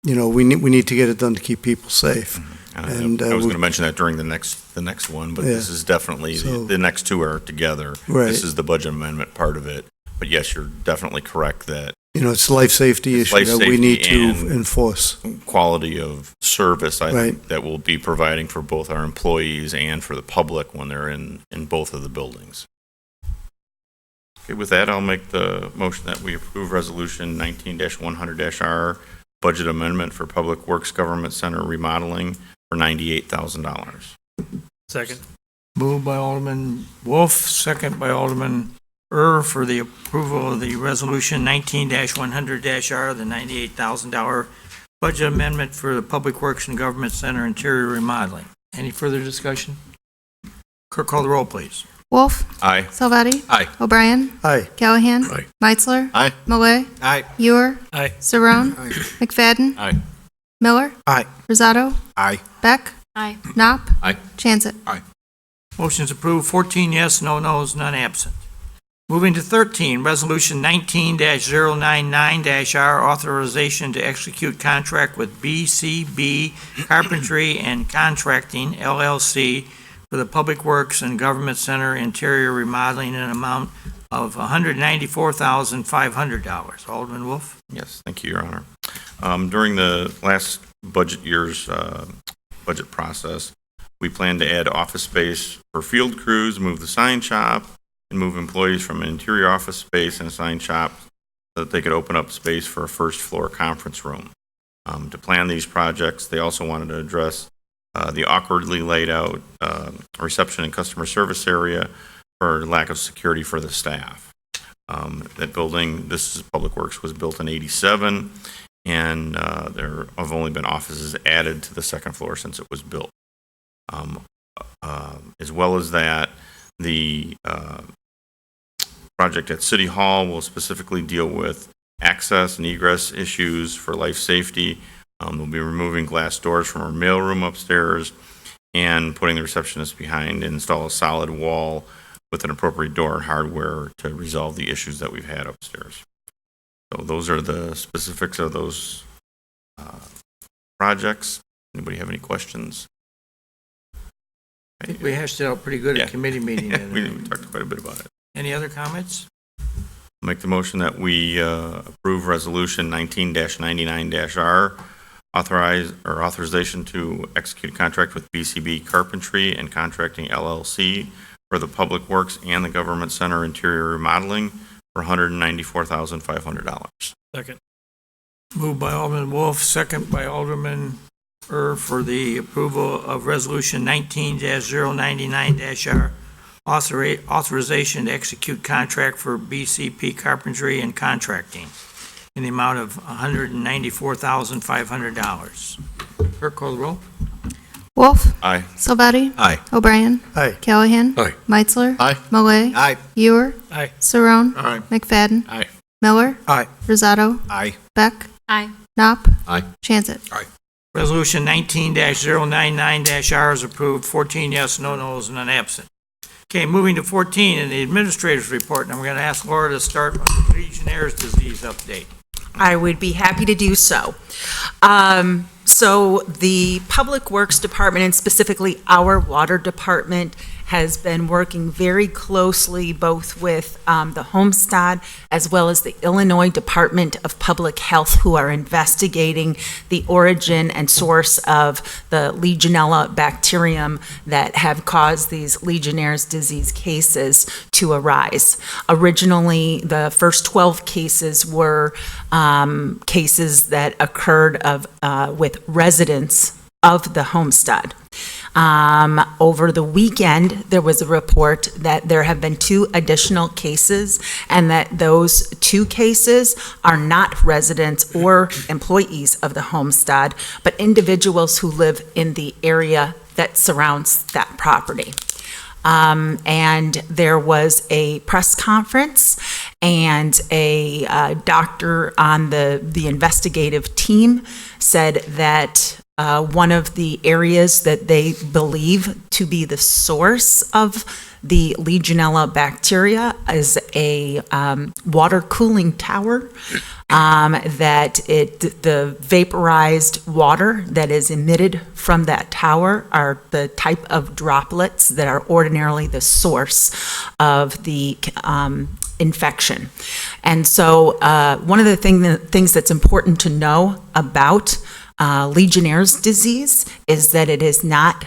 we need to get it done to keep people safe. And I was going to mention that during the next one, but this is definitely the next two are together. Right. This is the budget amendment part of it. But yes, you're definitely correct that it's a life safety It's issue life that we need safety to and enforce. quality of service, I Right. think, that we'll be providing for both our employees and for the public when they're in both of the buildings. Okay, with that, I'll make the motion that we approve Resolution 19-100-R, budget amendment for Public Works Government Center remodeling for $98,000. Second. Moved by Alderman Wolf, second by Alderman for the approval of the resolution 19-100-R, the $98,000 budget amendment for the Public Works and Government Center interior remodeling. Any further discussion? Clerk, call the roll, please. Wolf. Aye. Salvati. Aye. O'Brien. Aye. Callahan. Aye. Meitzler. Aye. Malay. Aye. Ewer. Aye. Saron. Aye. McFadden. Aye. Miller. Aye. Rosato. Aye. Beck. Aye. Knopp. Aye. Chansett. Motion's approved, 14 yes, no nos, none absent. Moving to 13, Resolution 19-099-R, authorization to execute contract with BCB Carpentry and Contracting, LLC, for the Public Works and Government Center interior remodeling in an amount of $194,500. Alderman Wolf? Yes, thank you, Your Honor. During the last budget year's budget process, we plan to add office space for field crews, move the sign shop, and move employees from an interior office space and a sign shop so that they could open up space for a first floor conference room. To plan these projects, they also wanted to address the awkwardly laid out reception and customer service area for lack of security for the staff. That building, this is Public Works, was built in '87, and there have only been offices added to the second floor since it was built. As well as that, the project at City Hall will specifically deal with access and egress issues for life safety. We'll be removing glass doors from our mailroom upstairs and putting the receptionist behind and install a solid wall with an appropriate door and hardware to resolve the issues that we've had upstairs. So those are the specifics of those projects. Anybody have any questions? I think we hashed it out pretty good Yeah. at committee meeting. We talked quite a bit about it. Any other comments? Make the motion that we approve Resolution 19-99-R, authorization to execute a contract with BCB Carpentry and Contracting LLC for the Public Works and the Government Center interior remodeling for $194,500. Second. Moved by Alderman Wolf, second by Alderman for the approval of Resolution 19-099-R, authorization to execute contract for BCP Carpentry and Contracting in the amount of $194,500. Clerk, call the roll. Wolf. Aye. Salvati. Aye. O'Brien. Aye. Callahan. Aye. Meitzler. Aye. Malay. Aye. Ewer. Aye. Saron. Aye. McFadden. Aye. Miller. Aye. Rosato. Aye. Beck. Aye. Knopp. Aye. Chansett. Resolution 19-099-R is approved, 14 yes, no nos, none absent. Okay, moving to 14, in the administrator's report, and I'm going to ask Laura to start on the Legionnaire's disease update. I would be happy to do so. So the Public Works Department, and specifically our Water Department, has been working very closely both with the Homestead as well as the Illinois Department of Public Health, who are investigating the origin and source of the Legionella bacterium that have caused these Legionnaire's disease cases to arise. Originally, the first 12 cases were cases that occurred with residents of the Homestead. Over the weekend, there was a report that there have been 2 additional cases, and that those 2 cases are not residents or employees of the Homestead, but individuals who live in the area that surrounds that property. And there was a press conference, and a doctor on the investigative team said that one of the areas that they believe to be the source of the Legionella bacteria is a water cooling tower, that the vaporized water that is emitted from that tower are the type of droplets that are ordinarily the source of the infection. And so one of the things that's important to know about Legionnaire's disease is that it is not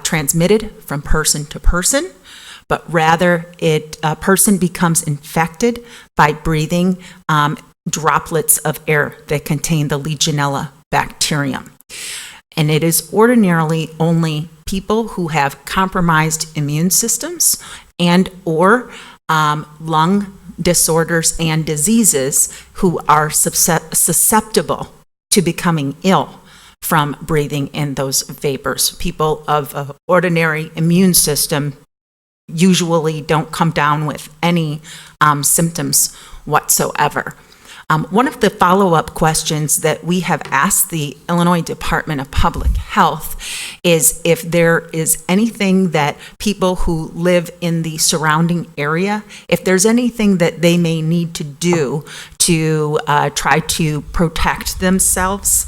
transmitted from person to person, but rather a person becomes infected by breathing droplets of air that contain the Legionella bacterium. And it is ordinarily only people who have compromised immune systems and or lung disorders and diseases who are susceptible to becoming ill from breathing in those vapors. People of an ordinary immune system usually don't come down with any symptoms whatsoever. One of the follow-up questions that we have asked the Illinois Department of Public Health is if there is anything that people who live in the surrounding area, if there's anything that they may need to do to try to protect themselves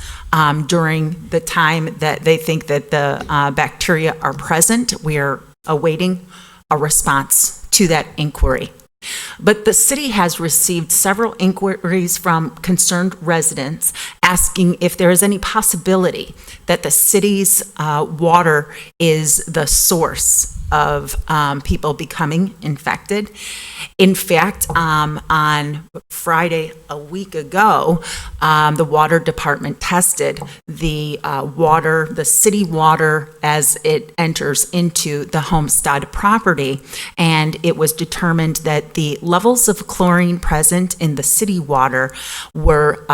during the time that they think that the bacteria are present. We are awaiting a response to that inquiry. But the city has received several inquiries from concerned residents asking if there is any possibility that the city's water is the source of people becoming infected. In fact, on Friday a week ago, the water department tested the city water as it enters into the Homestead property, and it was determined that the levels of chlorine present in the city water were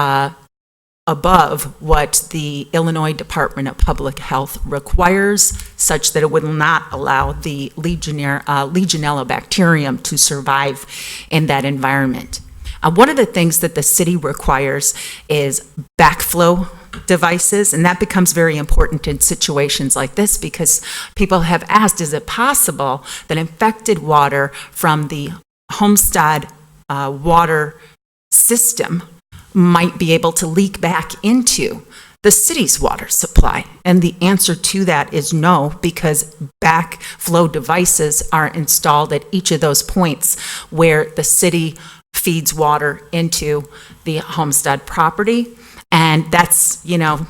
above what the Illinois Department of Public Health requires, such that it would not allow the Legionella bacterium to survive in that environment. One of the things that the city requires is backflow devices, and that becomes very important in situations like this because people have asked, is it possible that infected water from the Homestead water system might be able to leak back into the city's water supply? And the answer to that is no, because backflow devices are installed at each of those points where the city feeds water into the Homestead property. And that's,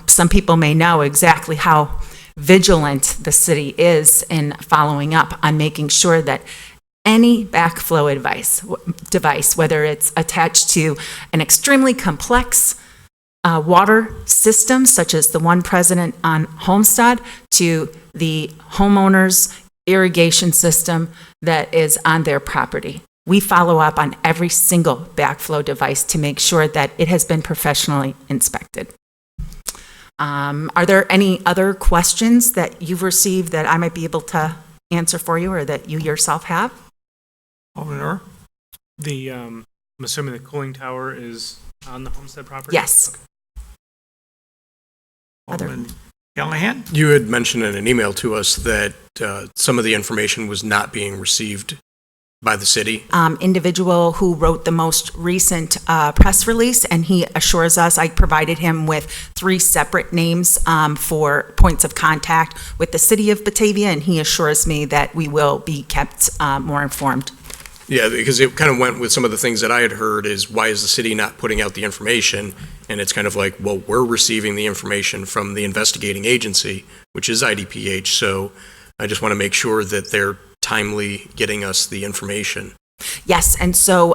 some people may know exactly how vigilant the city is in following up on making sure that any backflow device, whether it's attached to an extremely complex water system, such as the one present on Homestead, to the homeowner's irrigation system that is on their property. We follow up on every single backflow device to make sure that it has been professionally inspected. Are there any other questions that you've received that I might be able to answer for you or that you yourself have? Alderman Orr? I'm assuming the cooling tower is on the Homestead property? Yes. Okay. Alderman Callahan? You had mentioned in an email to us that some of the information was not being received by the city. Individual who wrote the most recent press release, and he assures us, I provided him with 3 separate names for points of contact with the city of Batavia, and he assures me that we will be kept more informed. Yeah, because it kind of went with some of the things that I had heard is why is the city not putting out the information? And it's kind of like, well, we're receiving the information from the investigating agency, which is IDPH. So I just want to make sure that they're timely getting us the information. Yes, and so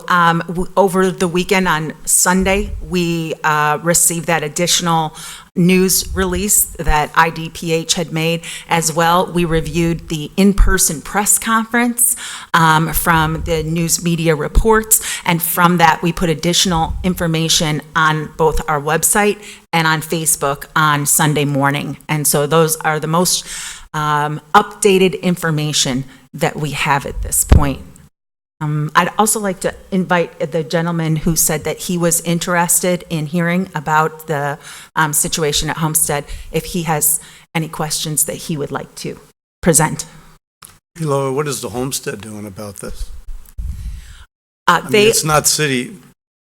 over the weekend on Sunday, we received that additional news release that IDPH had made as well. We reviewed the in-person press conference from the news media reports, and from that we put additional information on both our website and on Facebook on Sunday morning. And so those are the most updated information that we have at this point. I'd also like to invite the gentleman who said that he was interested in hearing about the situation at Homestead, if he has any questions that he would like to present. Hey, Laura, what is the Homestead doing about this? It's not city.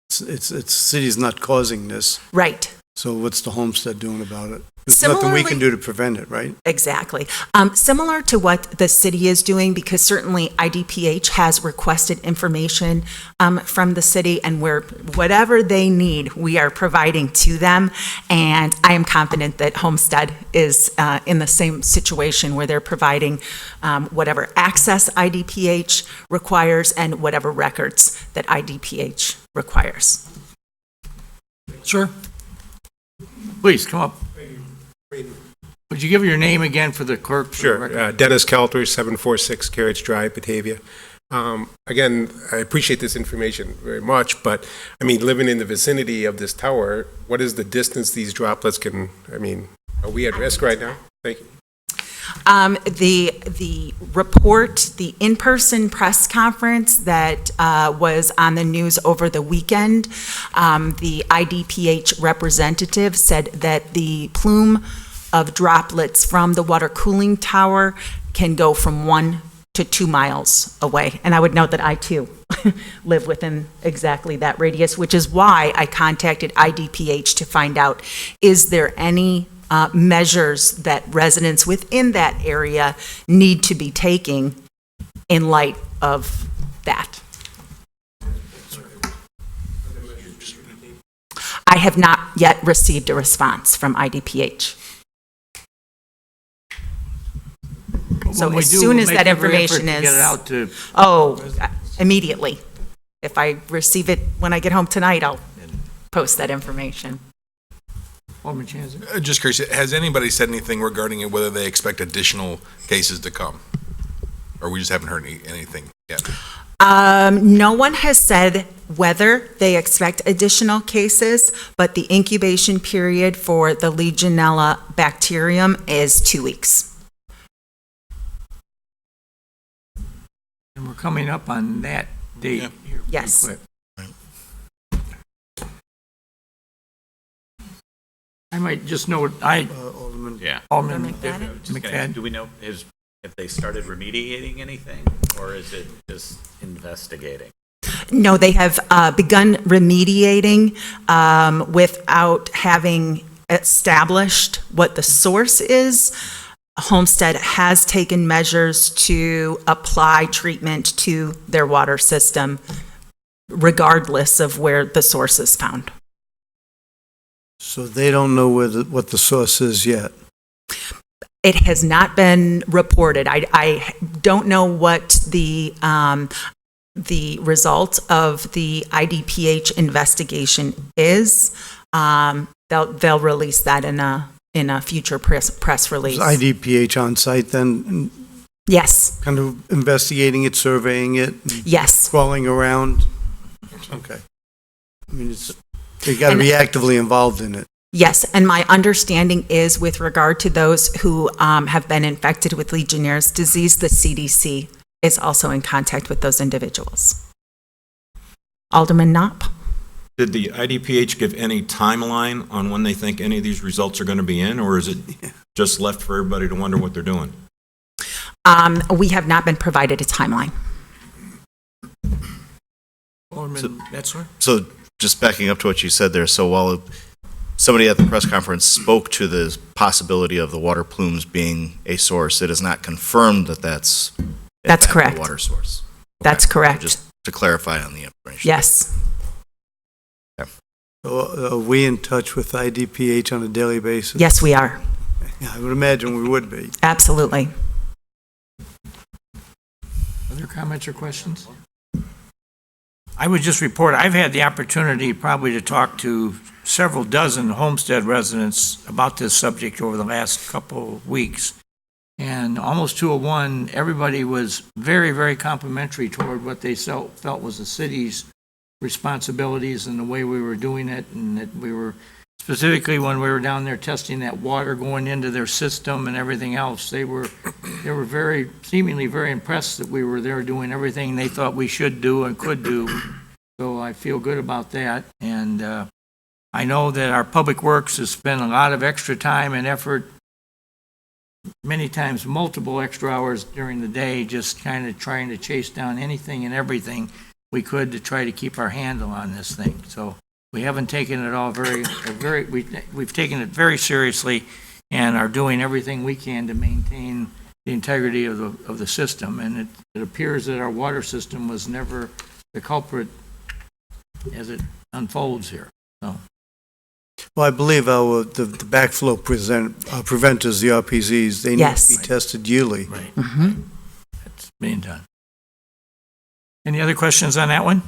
It's city's not causing this. Right. So what's the homestead doing about it? There's nothing we can do to prevent it, right? Exactly. Similar to what the city is doing, because certainly IDPH has requested information from the city, and whatever they need, we are providing to them. And I am confident that Homestead is in the same situation where they're providing whatever access IDPH requires and whatever records that IDPH requires. Sir? Please, come up. Would you give your name again for the clerk? Sure. Dennis Kelter, 746 Carriage Drive, Batavia. Again, I appreciate this information very much, but, I mean, living in the vicinity of this tower, what is the distance these droplets can, I mean, are we at risk right now? Thank you. The report, the in-person press conference that was on the news over the weekend, the IDPH representative said that the plume of droplets from the water cooling tower can go from 1 to 2 miles away. And I would note that I too live within exactly that radius, which is why I contacted IDPH to find out, is there any measures that residents within that area need to be taking in light of that. I have not yet received a response from IDPH. So as soon as that information is, get it out to immediately. If I receive it when I get home tonight, I'll post that information. Just curious, has anybody said anything regarding it, whether they expect additional cases to come? Or we just haven't heard anything yet? No one has said whether they expect additional cases, but the incubation period for the Legionella bacterium is 2 weeks. And we're coming up on that date here pretty Yes. quick. I might just note, Alderman. Yeah. Alderman McFadden. Do we know if they started remediating anything, or is it just investigating? No, they have begun remediating without having established what the source is. Homestead has taken measures to apply treatment to their water system, regardless of where the source is found. So they don't know what the source is yet? It has not been reported. I don't know what the result of the IDPH investigation is. They'll release that in a future press release. Is IDPH on site then? Yes. Kind of investigating it, surveying it? Yes. Crawling around? Okay. I mean, they got to be actively involved in it. Yes, and my understanding is with regard to those who have been infected with Legionnaire's disease, the CDC is also in contact with those individuals. Alderman Knopp? Did the IDPH give any timeline on when they think any of these results are going to be in, or is it just left for everybody to wonder what they're doing? We have not been provided a timeline. So just backing up to what you said there, so while somebody at the press conference spoke to the possibility of the water plumes being a source, it is not confirmed that that's correct. The water source. That's correct. So just to clarify on the information. Yes. Okay. So, are we in touch with IDPH on a daily basis? Yes, we are. Yeah, I would imagine we would be. Absolutely. Other comments or questions? I would just report, I've had the opportunity probably to talk to several dozen Homestead residents about this subject over the last couple of weeks. And almost 2 to 1, everybody was very, very complimentary toward what they felt was the city's responsibilities and the way we were doing it, and that we were, specifically when we were down there testing that water going into their system and everything else, they were very, seemingly very impressed that we were there doing everything they thought we should do and could do. So I feel good about that. And I know that our Public Works has spent a lot of extra time and effort, many times multiple extra hours during the day, just kind of trying to chase down anything and everything we could to try to keep our handle on this thing. So We haven't taken it all we've taken it very seriously and are doing everything we can to maintain the integrity of the system. And it appears that our water system was never the culprit as it unfolds here. So. Well, I believe the backflow preventers, the RPZs, they need to be tested yearly. Right. That's being done. Any other questions on that one?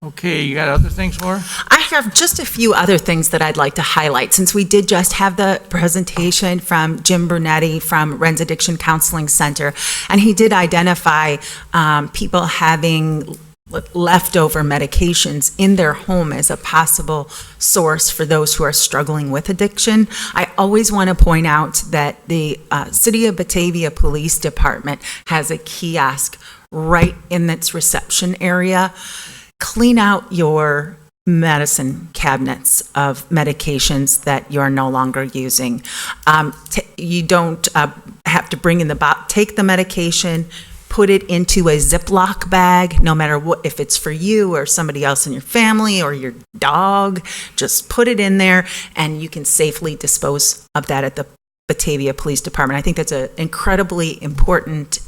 Okay, you got other things, Laura? I have just a few other things that I'd like to highlight, since we did just have the presentation from Jim Brunetti from Ren's Addiction Counseling Center, and he did identify people having leftover medications in their home as a possible source for those who are struggling with addiction. I always want to point out that the City of Batavia Police Department has a kiosk right in its reception area. Clean out your medicine cabinets of medications that you're no longer using. You don't have to bring in take the medication, put it into a Ziploc bag, no matter what, if it's for you or somebody else in your family or your dog, just put it in there and you can safely dispose of that at the Batavia Police Department. I think that's an incredibly important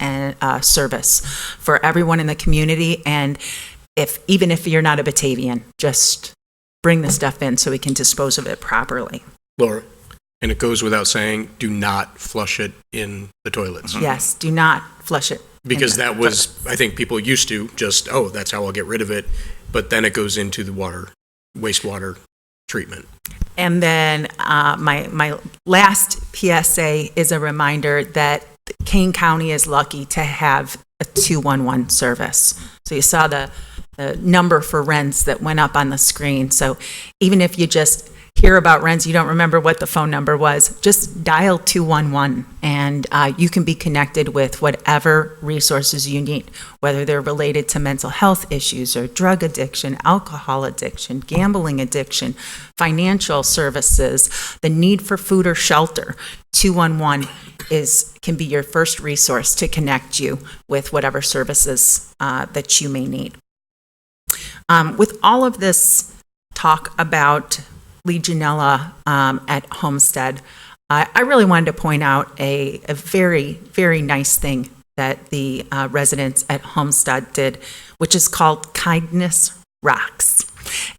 service for everyone in the community. And even if you're not a Batavian, just bring the stuff in so we can dispose of it properly. Laura, and it goes without saying, do not flush it in the toilets. Yes, do not flush it. Because that was, I think people used to just, that's how I'll get rid of it. But then it goes into the wastewater treatment. And then my last PSA is a reminder that Kane County is lucky to have a 211 service. So you saw the number for Ren's that went up on the screen. So even if you just hear about Ren's, you don't remember what the phone number was, just dial 211 and you can be connected with whatever resources you need, whether they're related to mental health issues or drug addiction, alcohol addiction, gambling addiction, financial services, the need for food or shelter. 211 can be your first resource to connect you with whatever services that you may need. With all of this talk about Legionella at Homestead, I really wanted to point out a very, very nice thing that the residents at Homestead did, which is called Kindness Rocks.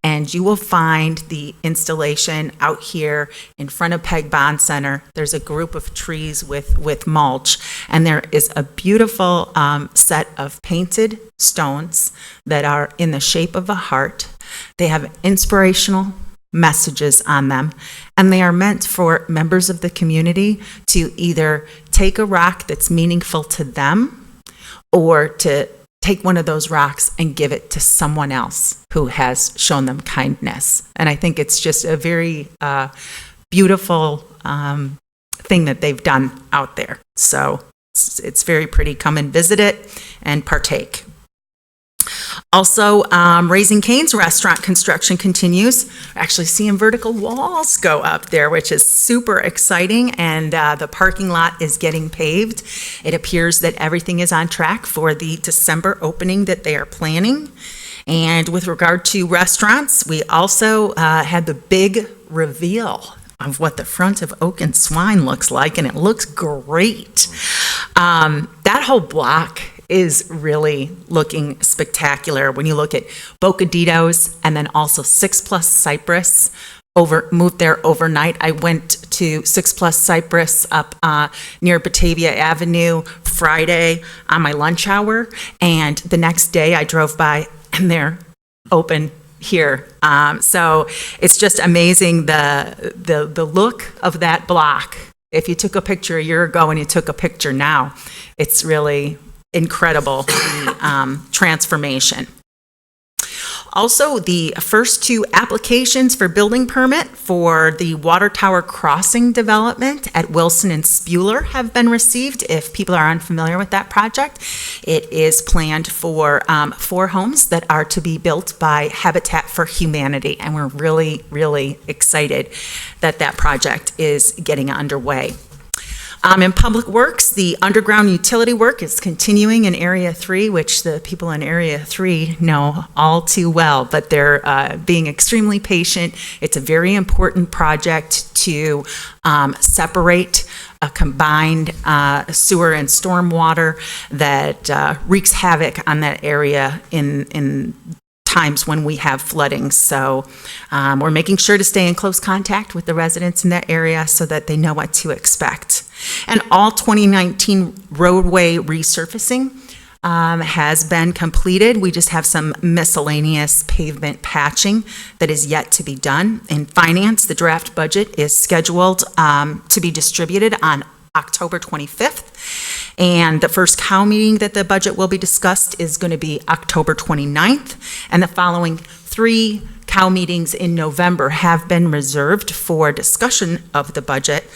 And you will find the installation out here in front of Peg Bond Center. There's a group of trees with mulch, and there is a beautiful set of painted stones that are in the shape of a heart. They have inspirational messages on them, and they are meant for members of the community to either take a rock that's meaningful to them or to take one of those rocks and give it to someone else who has shown them kindness. And I think it's just a very beautiful thing that they've done out there. So it's very pretty. Come and visit it and partake. Also, Raising Cane's restaurant construction continues. We're actually seeing vertical walls go up there, which is super exciting, and the parking lot is getting paved. It appears that everything is on track for the December opening that they are planning. And with regard to restaurants, we also had the big reveal of what the front of Oak and Swine looks like, and it looks great. That whole block is really looking spectacular. When you look at Bocaditos and then also 6+ Cypress, moved there overnight. I went to 6+ Cypress up near Batavia Avenue Friday on my lunch hour, and the next day I drove by and they're open here. So it's just amazing the look of that block. If you took a picture a year ago and you took a picture now, it's really incredible transformation. Also, the first 2 applications for building permit for the Water Tower Crossing development at Wilson and Spuler have been received. If people are unfamiliar with that project, it is planned for 4 homes that are to be built by Habitat for Humanity, and we're really, really excited that that project is getting underway. In Public Works, the underground utility work is continuing in Area 3, which the people in Area 3 know all too well, but they're being extremely patient. It's a very important project to separate a combined sewer and stormwater that wreaks havoc on that area in times when we have flooding. So we're making sure to stay in close contact with the residents in that area so that they know what to expect. And all 2019 roadway resurfacing has been completed. We just have some miscellaneous pavement patching that is yet to be done. In finance, the draft budget is scheduled to be distributed on October 25th. And the first COW meeting that the budget will be discussed is going to be October 29th. And the following 3 COW meetings in November have been reserved for discussion of the budget,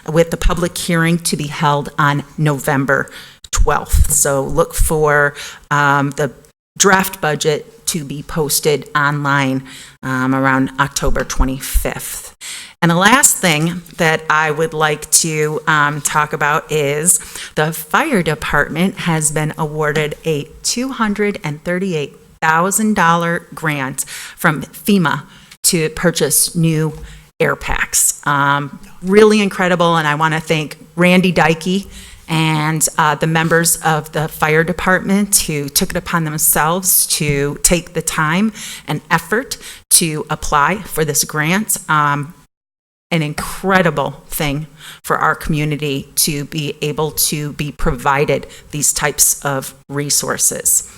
with the public hearing to be held on November 12th. So look for the draft budget to be posted online around October 25th. And the last thing that I would like to talk about is the fire department has been awarded a $238,000 grant from FEMA to purchase new air packs. Really incredible, and I want to thank Randy Dykey and the members of the fire department who took it upon themselves to take the time and effort to apply for this grant. An incredible thing for our community to be able to be provided these types of resources.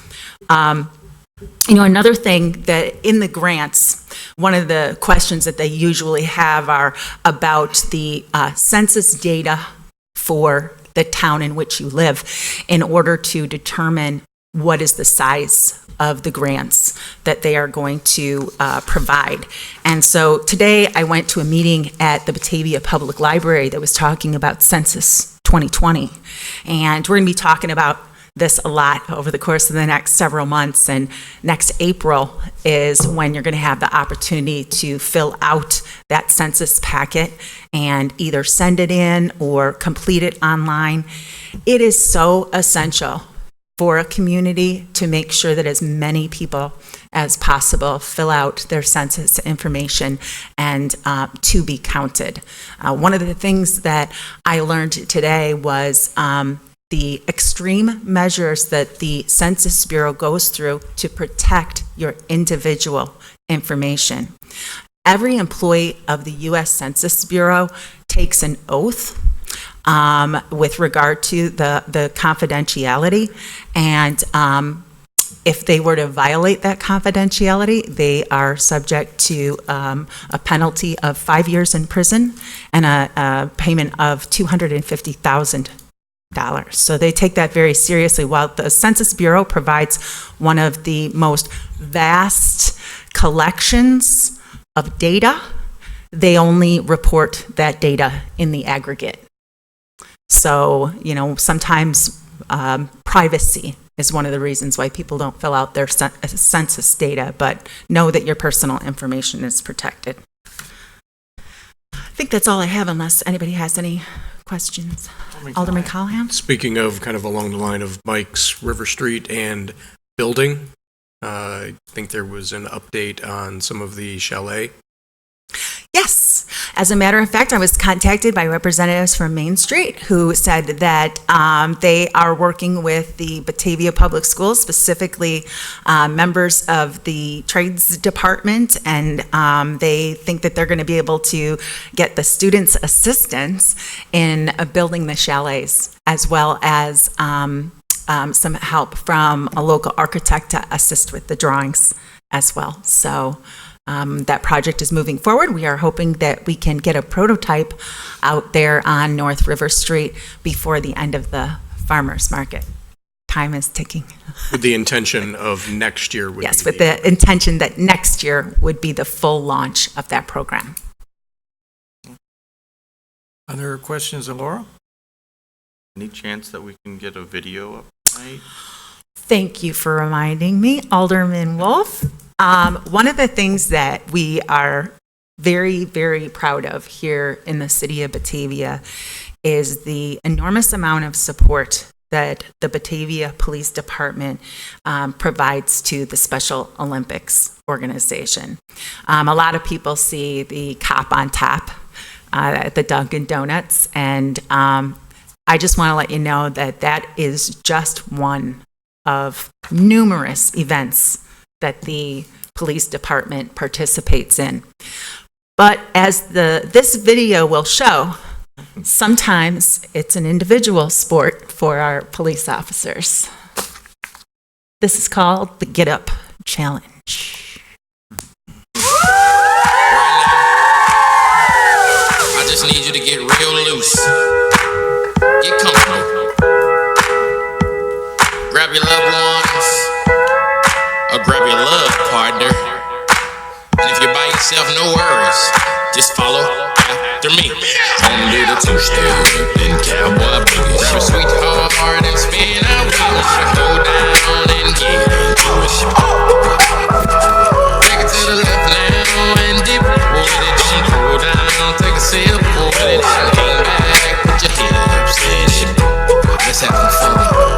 Another thing that in the grants, one of the questions that they usually have are about the census data for the town in which you live in order to determine what is the size of the grants that they are going to provide. And so today I went to a meeting at the Batavia Public Library that was talking about Census 2020. And we're going to be talking about this a lot over the course of the next several months. And next April is when you're going to have the opportunity to fill out that census packet and either send it in or complete it online. It is so essential for a community to make sure that as many people as possible fill out their census information and to be counted. One of the things that I learned today was the extreme measures that the Census Bureau goes through to protect your individual information. Every employee of the U.S. Census Bureau takes an oath with regard to the confidentiality, and if they were to violate that confidentiality, they are subject to a penalty of 5 years in prison and a payment of $250,000. So they take that very seriously. While the Census Bureau provides one of the most vast collections of data, they only report that data in the aggregate. So, sometimes privacy is one of the reasons why people don't fill out their census data, but know that your personal information is protected. I think that's all I have, unless anybody has any questions. Alderman Callahan? Speaking of kind of along the line of Mike's River Street and building, I think there was an update on some of the chalet. Yes. As a matter of fact, I was contacted by representatives from Main Street who said that they are working with the Batavia Public Schools, specifically members of the trades department, and they think that they're going to be able to get the students' assistance in building the chalets, as well as some help from a local architect to assist with the drawings as well. So that project is moving forward. We are hoping that we can get a prototype out there on North River Street before the end of the farmers market. Time is ticking. With the intention of next year would Yes, be with the intention that next year would be the full launch of that program. Other questions of Laura? Any chance that we can get a video up tonight? Thank you for reminding me, Alderman Wolf. One of the things that we are very, very proud of here in the city of Batavia is the enormous amount of support that the Batavia Police Department provides to the Special Olympics organization. A lot of people see the cop on top at the Dunkin' Donuts, and I just want to let you know that that is just one of numerous events that the police department participates in. But as this video will show, sometimes it's an individual sport for our police officers. This is called the Get Up Challenge. I just need you to get real loose. Get comfortable. Grab your loved ones, or grab your love partner. And if you're by yourself, no worries. Just follow after me. Come do the two-step, then cowboy boogie. Grab a sweetheart and spin out wheels. Go down and get into it. Take it to the left now and dip with it. Don't throw down, take a sip with it. Lean back, put your hips in it. Let's have some fun.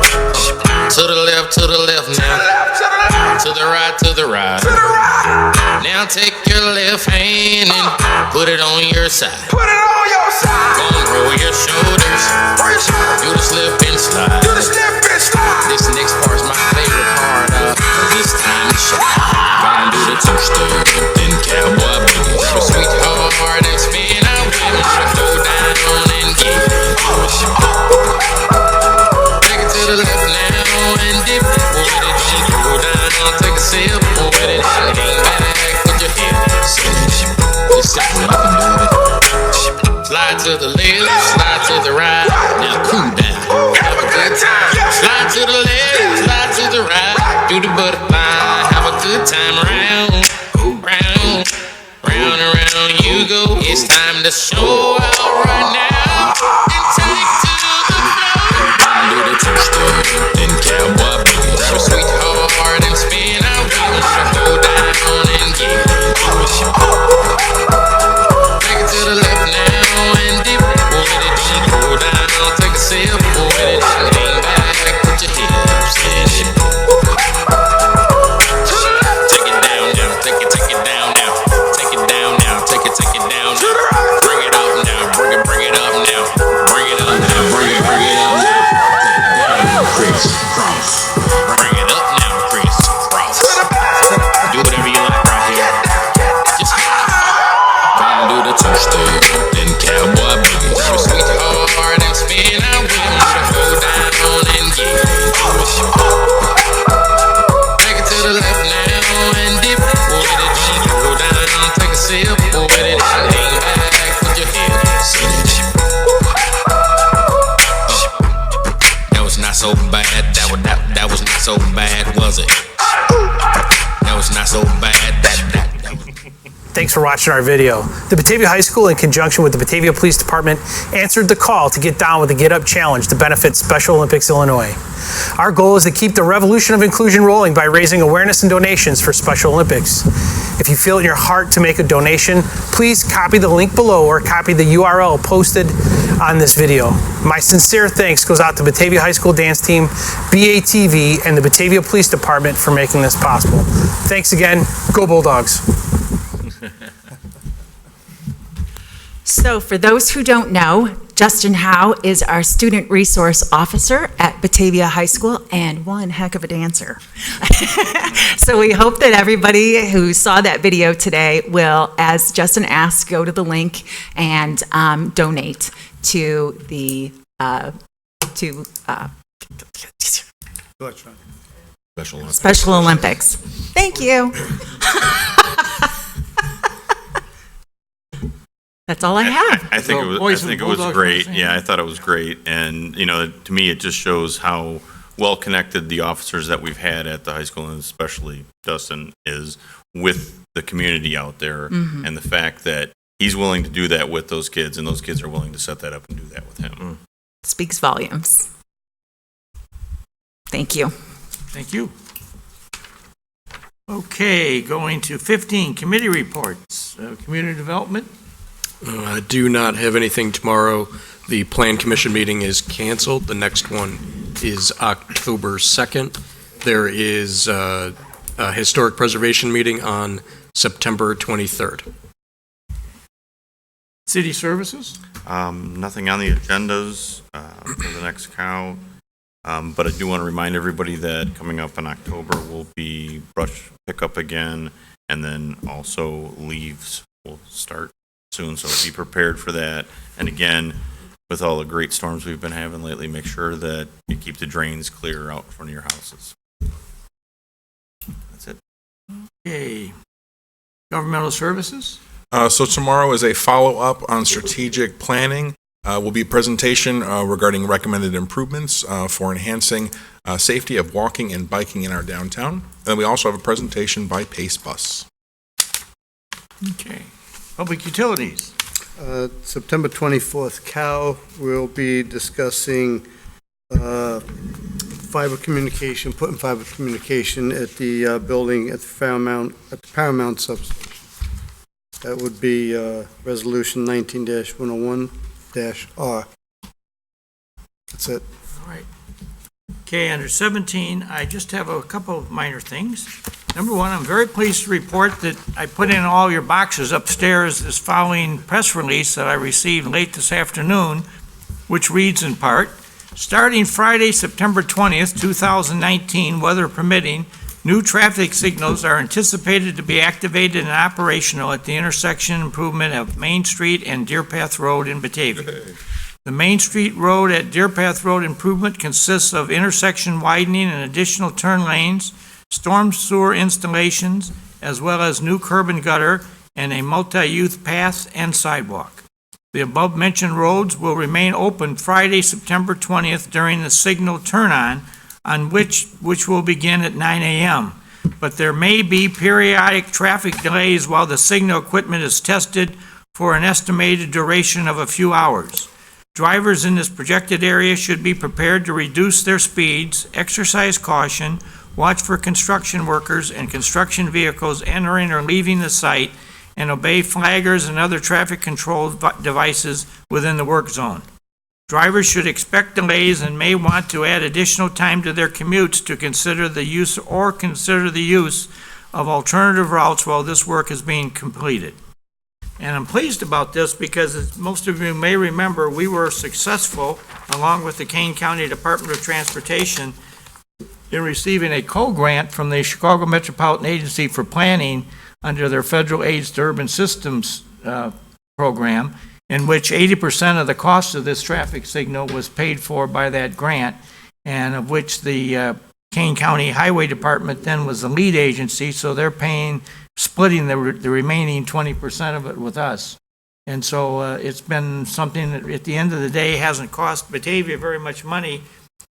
To the left now. To the right. Now take your left hand and put it on your side. Gonna roll your shoulders. Do the slip and slide. This next part's my favorite part. This time to shine. Gonna do the two-step, then cowboy boogie. Grab a sweetheart and spin out wheels. Go down and get it. Take it to the left now and dip with it. Don't go down, take a sip with it. Lean back, put your hips in it. It's simple, you can do it. Slide to the left, slide to the right. Now cool down, have a good time. Slide to the left, slide to the right. Do the butterfly, have a good time. Round, round, round and round you go. It's time to show out right now and take to the floor. Do the two-step, then cowboy boogie. Grab a sweetheart and spin out wheels. Go down and get it. Take it to the left now and dip with it. Don't go down, take a sip with it. Lean back, put your hips in it. Take it down now, take it down now. Take it down now, take it down now. Bring it up now, bring it up now. Bring it up now, bring it up now. Chris Cross. Bring it up now, Chris Cross. Do whatever you like right here. Just gonna do the two-step, then cowboy boogie. Grab a sweetheart and spin out wheels. Go down and get it. Take it to the left now and dip with it. Don't go down, take a sip with it. Lean back, put your hips in it. That was not so bad. That was not so bad, was it? That was not so bad. Thanks for watching our video. The Batavia High School, in conjunction with the Batavia Police Department, answered the call to get down with the Get Up Challenge to benefit Special Olympics Illinois. Our goal is to keep the revolution of inclusion rolling by raising awareness and donations for Special Olympics. If you feel in your heart to make a donation, please copy the link below or copy the URL posted on this video. My sincere thanks goes out to Batavia High School dance team, BATV, and the Batavia Police Department for making this possible. Thanks again. Go Bulldogs. So for those who don't know, Justin Howe is our student resource officer at Batavia High School and one heck of a dancer. So we hope that everybody who saw that video today will, as Justin asked, go to the link and donate to the Special Olympics. Thank you. That's all I have. I think it was great. Yeah, I thought it was great. And, you know, to me, it just shows how well-connected the officers that we've had at the high school, and especially Dustin, is with the community out there. Mhm. And the fact that he's willing to do that with those kids, and those kids are willing to set that up and do that with him. Speaks volumes. Thank you. Thank you. Okay, going to 15, committee reports. Community development. I do not have anything tomorrow. the Plan Commission meeting is canceled. The next one is October 2nd. There is a Historic Preservation meeting on September 23rd. City services? Nothing on the agendas for the next cow, but I do want to remind everybody that coming up in October will be brush pickup again, and then also leaves will start soon, so be prepared for that. And again, with all the great storms we've been having lately, make sure that you keep the drains clear out in front of your houses. That's it. Okay. Governmental services? So tomorrow is a follow-up on strategic planning. Will be a presentation regarding recommended improvements for enhancing safety of walking and biking in our downtown. And then we also have a presentation by Pace Bus. Okay. Public utilities? September 24th, Cal will be discussing fiber communication, putting fiber communication at the building at the Paramount substation. That would be Resolution 19-101-R. That's it. All right. Okay, under 17, I just have a couple of minor things. Number one, I'm very pleased to report that I put in all your boxes upstairs this following press release that I received late this afternoon, which reads in part, starting Friday, September 20th, 2019, weather permitting, new traffic signals are anticipated to be activated and operational at the intersection improvement of Main Street and Deer Path Road in Batavia. The Main Street Road at Deer Path Road improvement consists of intersection widening and additional turn lanes, storm sewer installations, as well as new curb and gutter, and a multi-use path and sidewalk. The above-mentioned roads will remain open Friday, September 20th during the signal turn-on, which will begin at 9 a.m. But there may be periodic traffic delays while the signal equipment is tested for an estimated duration of a few hours. Drivers in this projected area should be prepared to reduce their speeds, exercise caution, watch for construction workers and construction vehicles entering or leaving the site, and obey flaggers and other traffic control devices within the work zone. Drivers should expect delays and may want to add additional time to their commutes to consider the use of alternative routes while this work is being completed. And I'm pleased about this because, as most of you may remember, we were successful, along with the Kane County Department of Transportation, in receiving a co-grant from the Chicago Metropolitan Agency for Planning under their Federal AIDS to Urban Systems program, in which 80% of the cost of this traffic signal was paid for by that grant, and of which the Kane County Highway Department then was the lead agency, so they're splitting the remaining 20% of it with us. And so it's been something that at the end of the day hasn't cost Batavia very much money,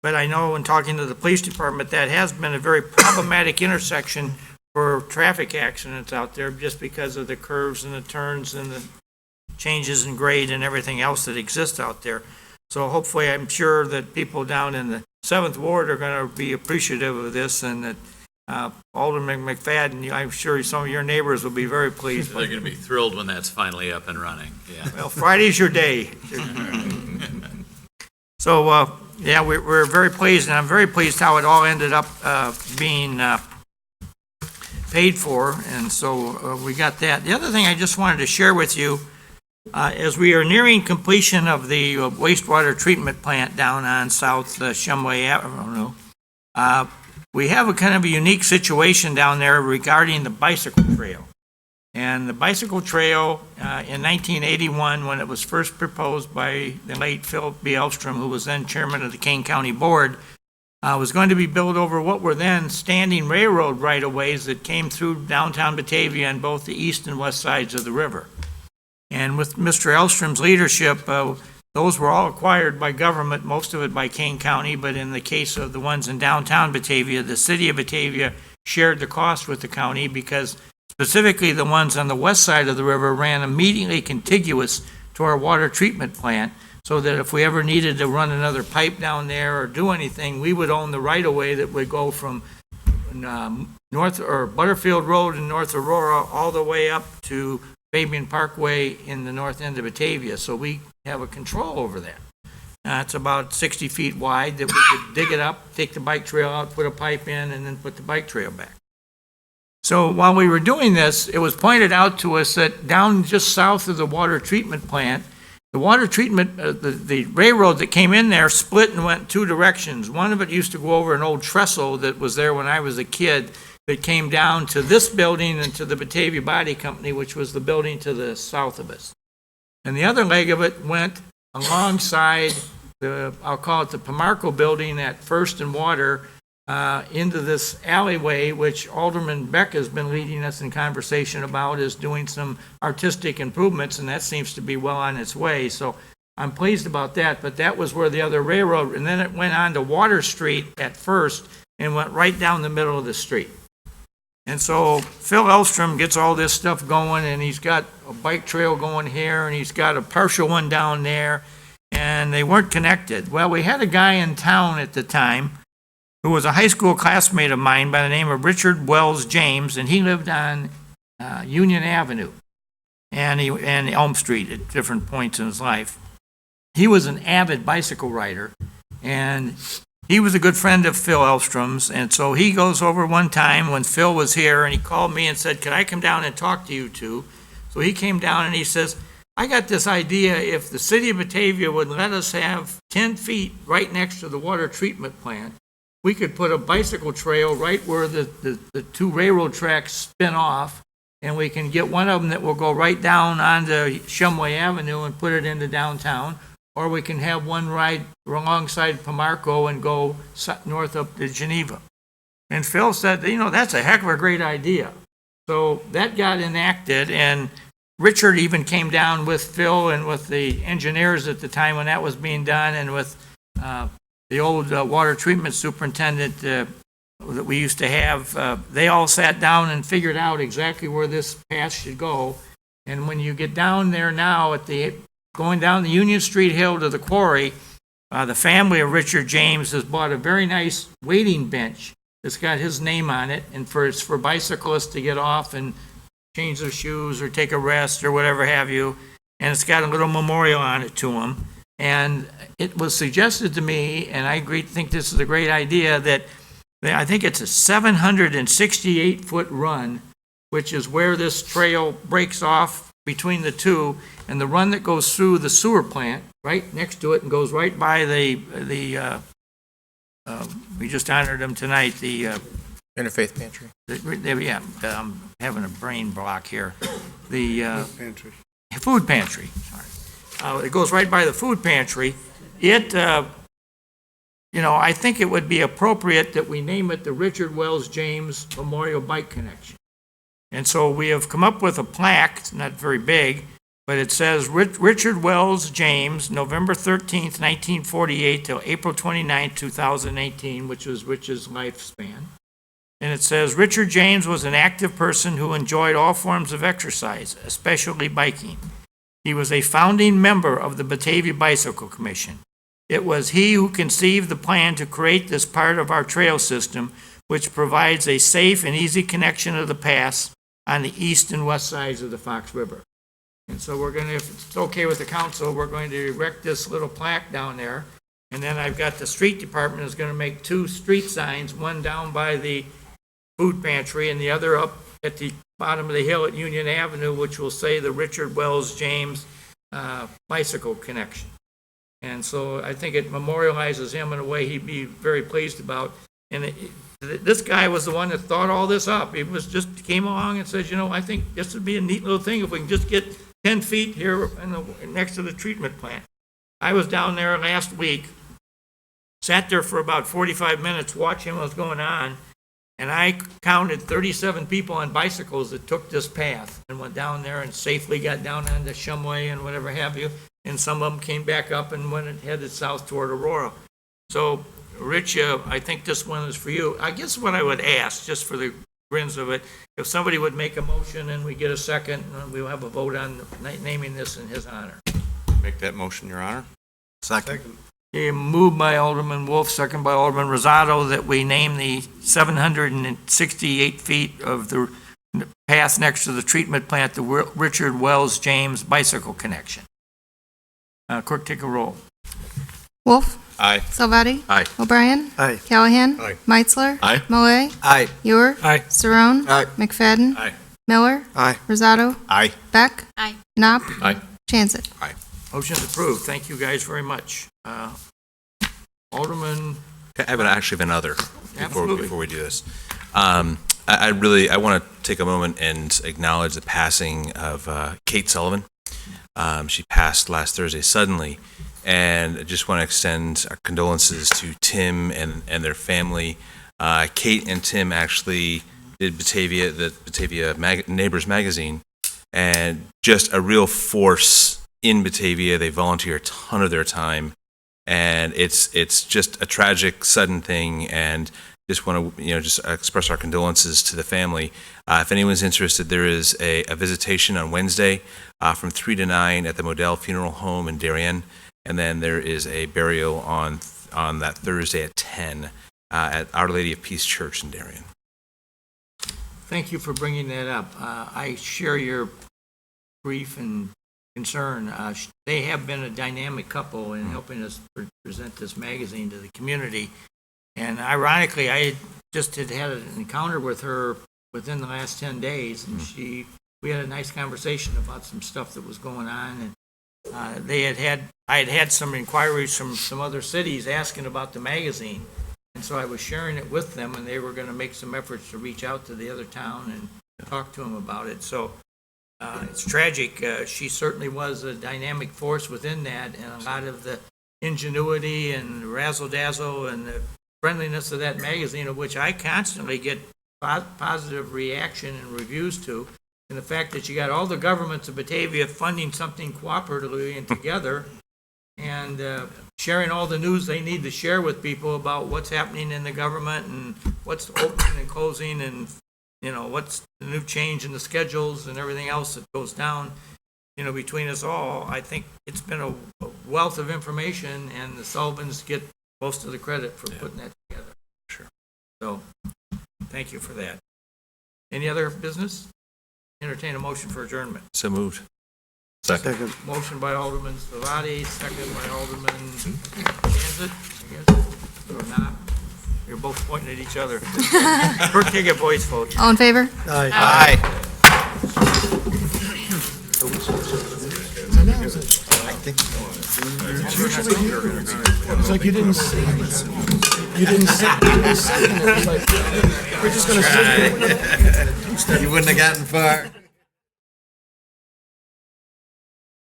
but I know in talking to the police department that has been a very problematic intersection for traffic accidents out there just because of the curves and the turns and the changes in grade and everything else that exists out there. So hopefully, I'm sure that people down in the 7th Ward are going to be appreciative of this, and that Alderman McFadden, I'm sure some of your neighbors will be very pleased. They're going to be thrilled when that's finally up and running. Yeah. Well, Friday's your day. So, yeah, we're very pleased, and I'm very pleased how it all ended up being paid for, and so we got that. The other thing I just wanted to share with you, as we are nearing completion of the wastewater treatment plant down on South Shumway Avenue, we have a kind of a unique situation down there regarding the bicycle trail. And the bicycle trail, in 1981, when it was first proposed by the late Philip B. Elstrom, who was then chairman of the Kane County Board, was going to be built over what were then standing railroad right-of-ways that came through downtown Batavia on both the east and west sides of the river. And with Mr. Elstrom's leadership, those were all acquired by government, most of it by Kane County, but in the case of the ones in downtown Batavia, the city of Batavia shared the cost with the county because specifically the ones on the west side of the river ran immediately contiguous to our water treatment plant, so that if we ever needed to run another pipe down there or do anything, we would own the right-of-way that would go from North or Butterfield Road in North Aurora all the way up to Fabian Parkway in the north end of Batavia, so we have a control over that. It's about 60 feet wide that we could dig it up, take the bike trail out, put a pipe in, and then put the bike trail back. So while we were doing this, it was pointed out to us that down just south of the water treatment plant, the water treatment, the railroad that came in there split and went two directions. One of it used to go over an old trestle that was there when I was a kid that came down to this building and to the Batavia Body Company, which was the building to the south of us. And the other leg of it went alongside I'll call it the Pomarco building at First and Water, into this alleyway, which Alderman Beck has been leading us in conversation about, is doing some artistic improvements, and that seems to be well on its way. So I'm pleased about that, but that was where the other railroad, and then it went on to Water Street at First and went right down the middle of the street. And so Phil Elstrom gets all this stuff going, and he's got a bike trail going here, and he's got a partial one down there, and they weren't connected. Well, we had a guy in town at the time who was a high school classmate of mine by the name of Richard Wells James, and he lived on Union Avenue and Elm Street at different points in his life. He was an avid bicycle rider, and he was a good friend of Phil Elstrom's, and so he goes over one time when Phil was here, and he called me and said, "Can I come down and talk to you two?" So he came down and he says, "I got this idea, if the city of Batavia would let us have 10 feet right next to the water treatment plant, we could put a bicycle trail right where the two railroad tracks spin off, and we can get one of them that will go right down onto Shumway Avenue and put it into downtown, or we can have one ride alongside Pomarco and go north up to Geneva." And Phil said, "That's a heck of a great idea." So that got enacted, and Richard even came down with Phil and with the engineers at the time when that was being done, and with the old water treatment superintendent that we used to have. They all sat down and figured out exactly where this path should go. And when you get down there now, going down the Union Street Hill to the quarry, the family of Richard James has bought a very nice waiting bench that's got his name on it, and it's for bicyclists to get off and change their shoes or take a rest or whatever have you, and it's got a little memorial on it to him. And it was suggested to me, and I think this is a great idea, that I think it's a 768-foot run, which is where this trail breaks off between the two, and the run that goes through the sewer plant right next to it and goes right by we just honored them tonight, the Interfaith Pantry. I'm having a brain block here. The Pantry. food pantry. Sorry. It goes right by the food pantry. I think it would be appropriate that we name it the Richard Wells James Memorial Bike Connection. And so we have come up with a plaque. It's not very big, but it says Richard Wells James, November 13th, 1948 till April 29th, 2018, which was Rich's lifespan. And it says, "Richard James was an active person who enjoyed all forms of exercise, especially biking. He was a founding member of the Batavia Bicycle Commission. It was he who conceived the plan to create this part of our trail system, which provides a safe and easy connection of the paths on the east and west sides of the Fox River." And so we're going to, if it's okay with the council, we're going to erect this little plaque down there. And then I've got the street department is going to make 2 street signs, one down by the food pantry and the other up at the bottom of the hill at Union Avenue, which will say the Richard Wells James Bicycle Connection. And so I think it memorializes him in a way he'd be very pleased about. And this guy was the one that thought all this up. He came along and said, I think this would be a neat little thing if we can just get 10 feet here next to the treatment plant. I was down there last week, sat there for about 45 minutes watching what was going on, and I counted 37 people on bicycles that took this path and went down there and safely got down onto Shumway and whatever have you, and some of them came back up and went and headed south toward Aurora. So, Rich, I think this one is for you. I guess what I would ask, just for the grins of it, if somebody would make a motion and we get a second, and we'll have a vote on naming this in his honor. Make that motion, Your Honor. Second. Okay, moved by Alderman Wolf, second by Alderman Rosado, that we name the 768 feet of the path next to the treatment plant, the Richard Wells James bicycle connection. Clerk, take a roll. Wolf. Aye. Salvati. Aye. O'Brien. Aye. Callahan. Aye. Meitzler. Aye. Moe. Aye. Ewer. Aye. Saron. Aye. McFadden. Aye. Miller. Aye. Rosado. Aye. Beck. Aye. Knopf. Aye. Transit. Motion's approved. Thank you guys very much. Alderman, I actually have another Absolutely. before we do this. I want to take a moment and acknowledge the passing of Kate Sullivan. She passed last Thursday suddenly, and I just want to extend our condolences to Tim and their family. Kate and Tim actually did the Batavia Neighbors magazine, and just a real force in Batavia. They volunteer a ton of their time, and it's just a tragic, sudden thing, and just want to just express our condolences to the family. If anyone's interested, there is a visitation on Wednesday from 3 to 9 at the Modell Funeral Home in Darien, and then there is a burial on that Thursday at 10 at Our Lady of Peace Church in Darien. thank you for bringing that up. I share your grief and concern. They have been a dynamic couple in helping us present this magazine to the community. And ironically, I just had an encounter with her within the last 10 days, and we had a nice conversation about some stuff that was going on. And I had had some inquiries from some other cities asking about the magazine, and so I was sharing it with them, and they were going to make some efforts to reach out to the other town and talk to them about it. So it's tragic. She certainly was a dynamic force within that, and a lot of the ingenuity and razzle-dazzle and the friendliness of that magazine, of which I constantly get positive reaction and reviews to, and the fact that you got all the governments of Batavia funding something cooperatively and together, and sharing all the news they need to share with people about what's happening in the government and what's opening and closing, and what's the new change in the schedules and everything else that goes down. Between us all, I think it's been a wealth of information, and the Sullivans get most of the credit for putting that together. Sure. So, thank you for that. Any other business? Entertain a motion for adjournment. So moved. Second. Motion by Alderman Savati, second by Alderman Transit, I guess, or not. You're both pointing at each other. Clerk, take a voice vote. All in favor? Aye. It's like you didn't say it. You didn't second it. It's like, we're just going to sit there. You wouldn't have gotten far.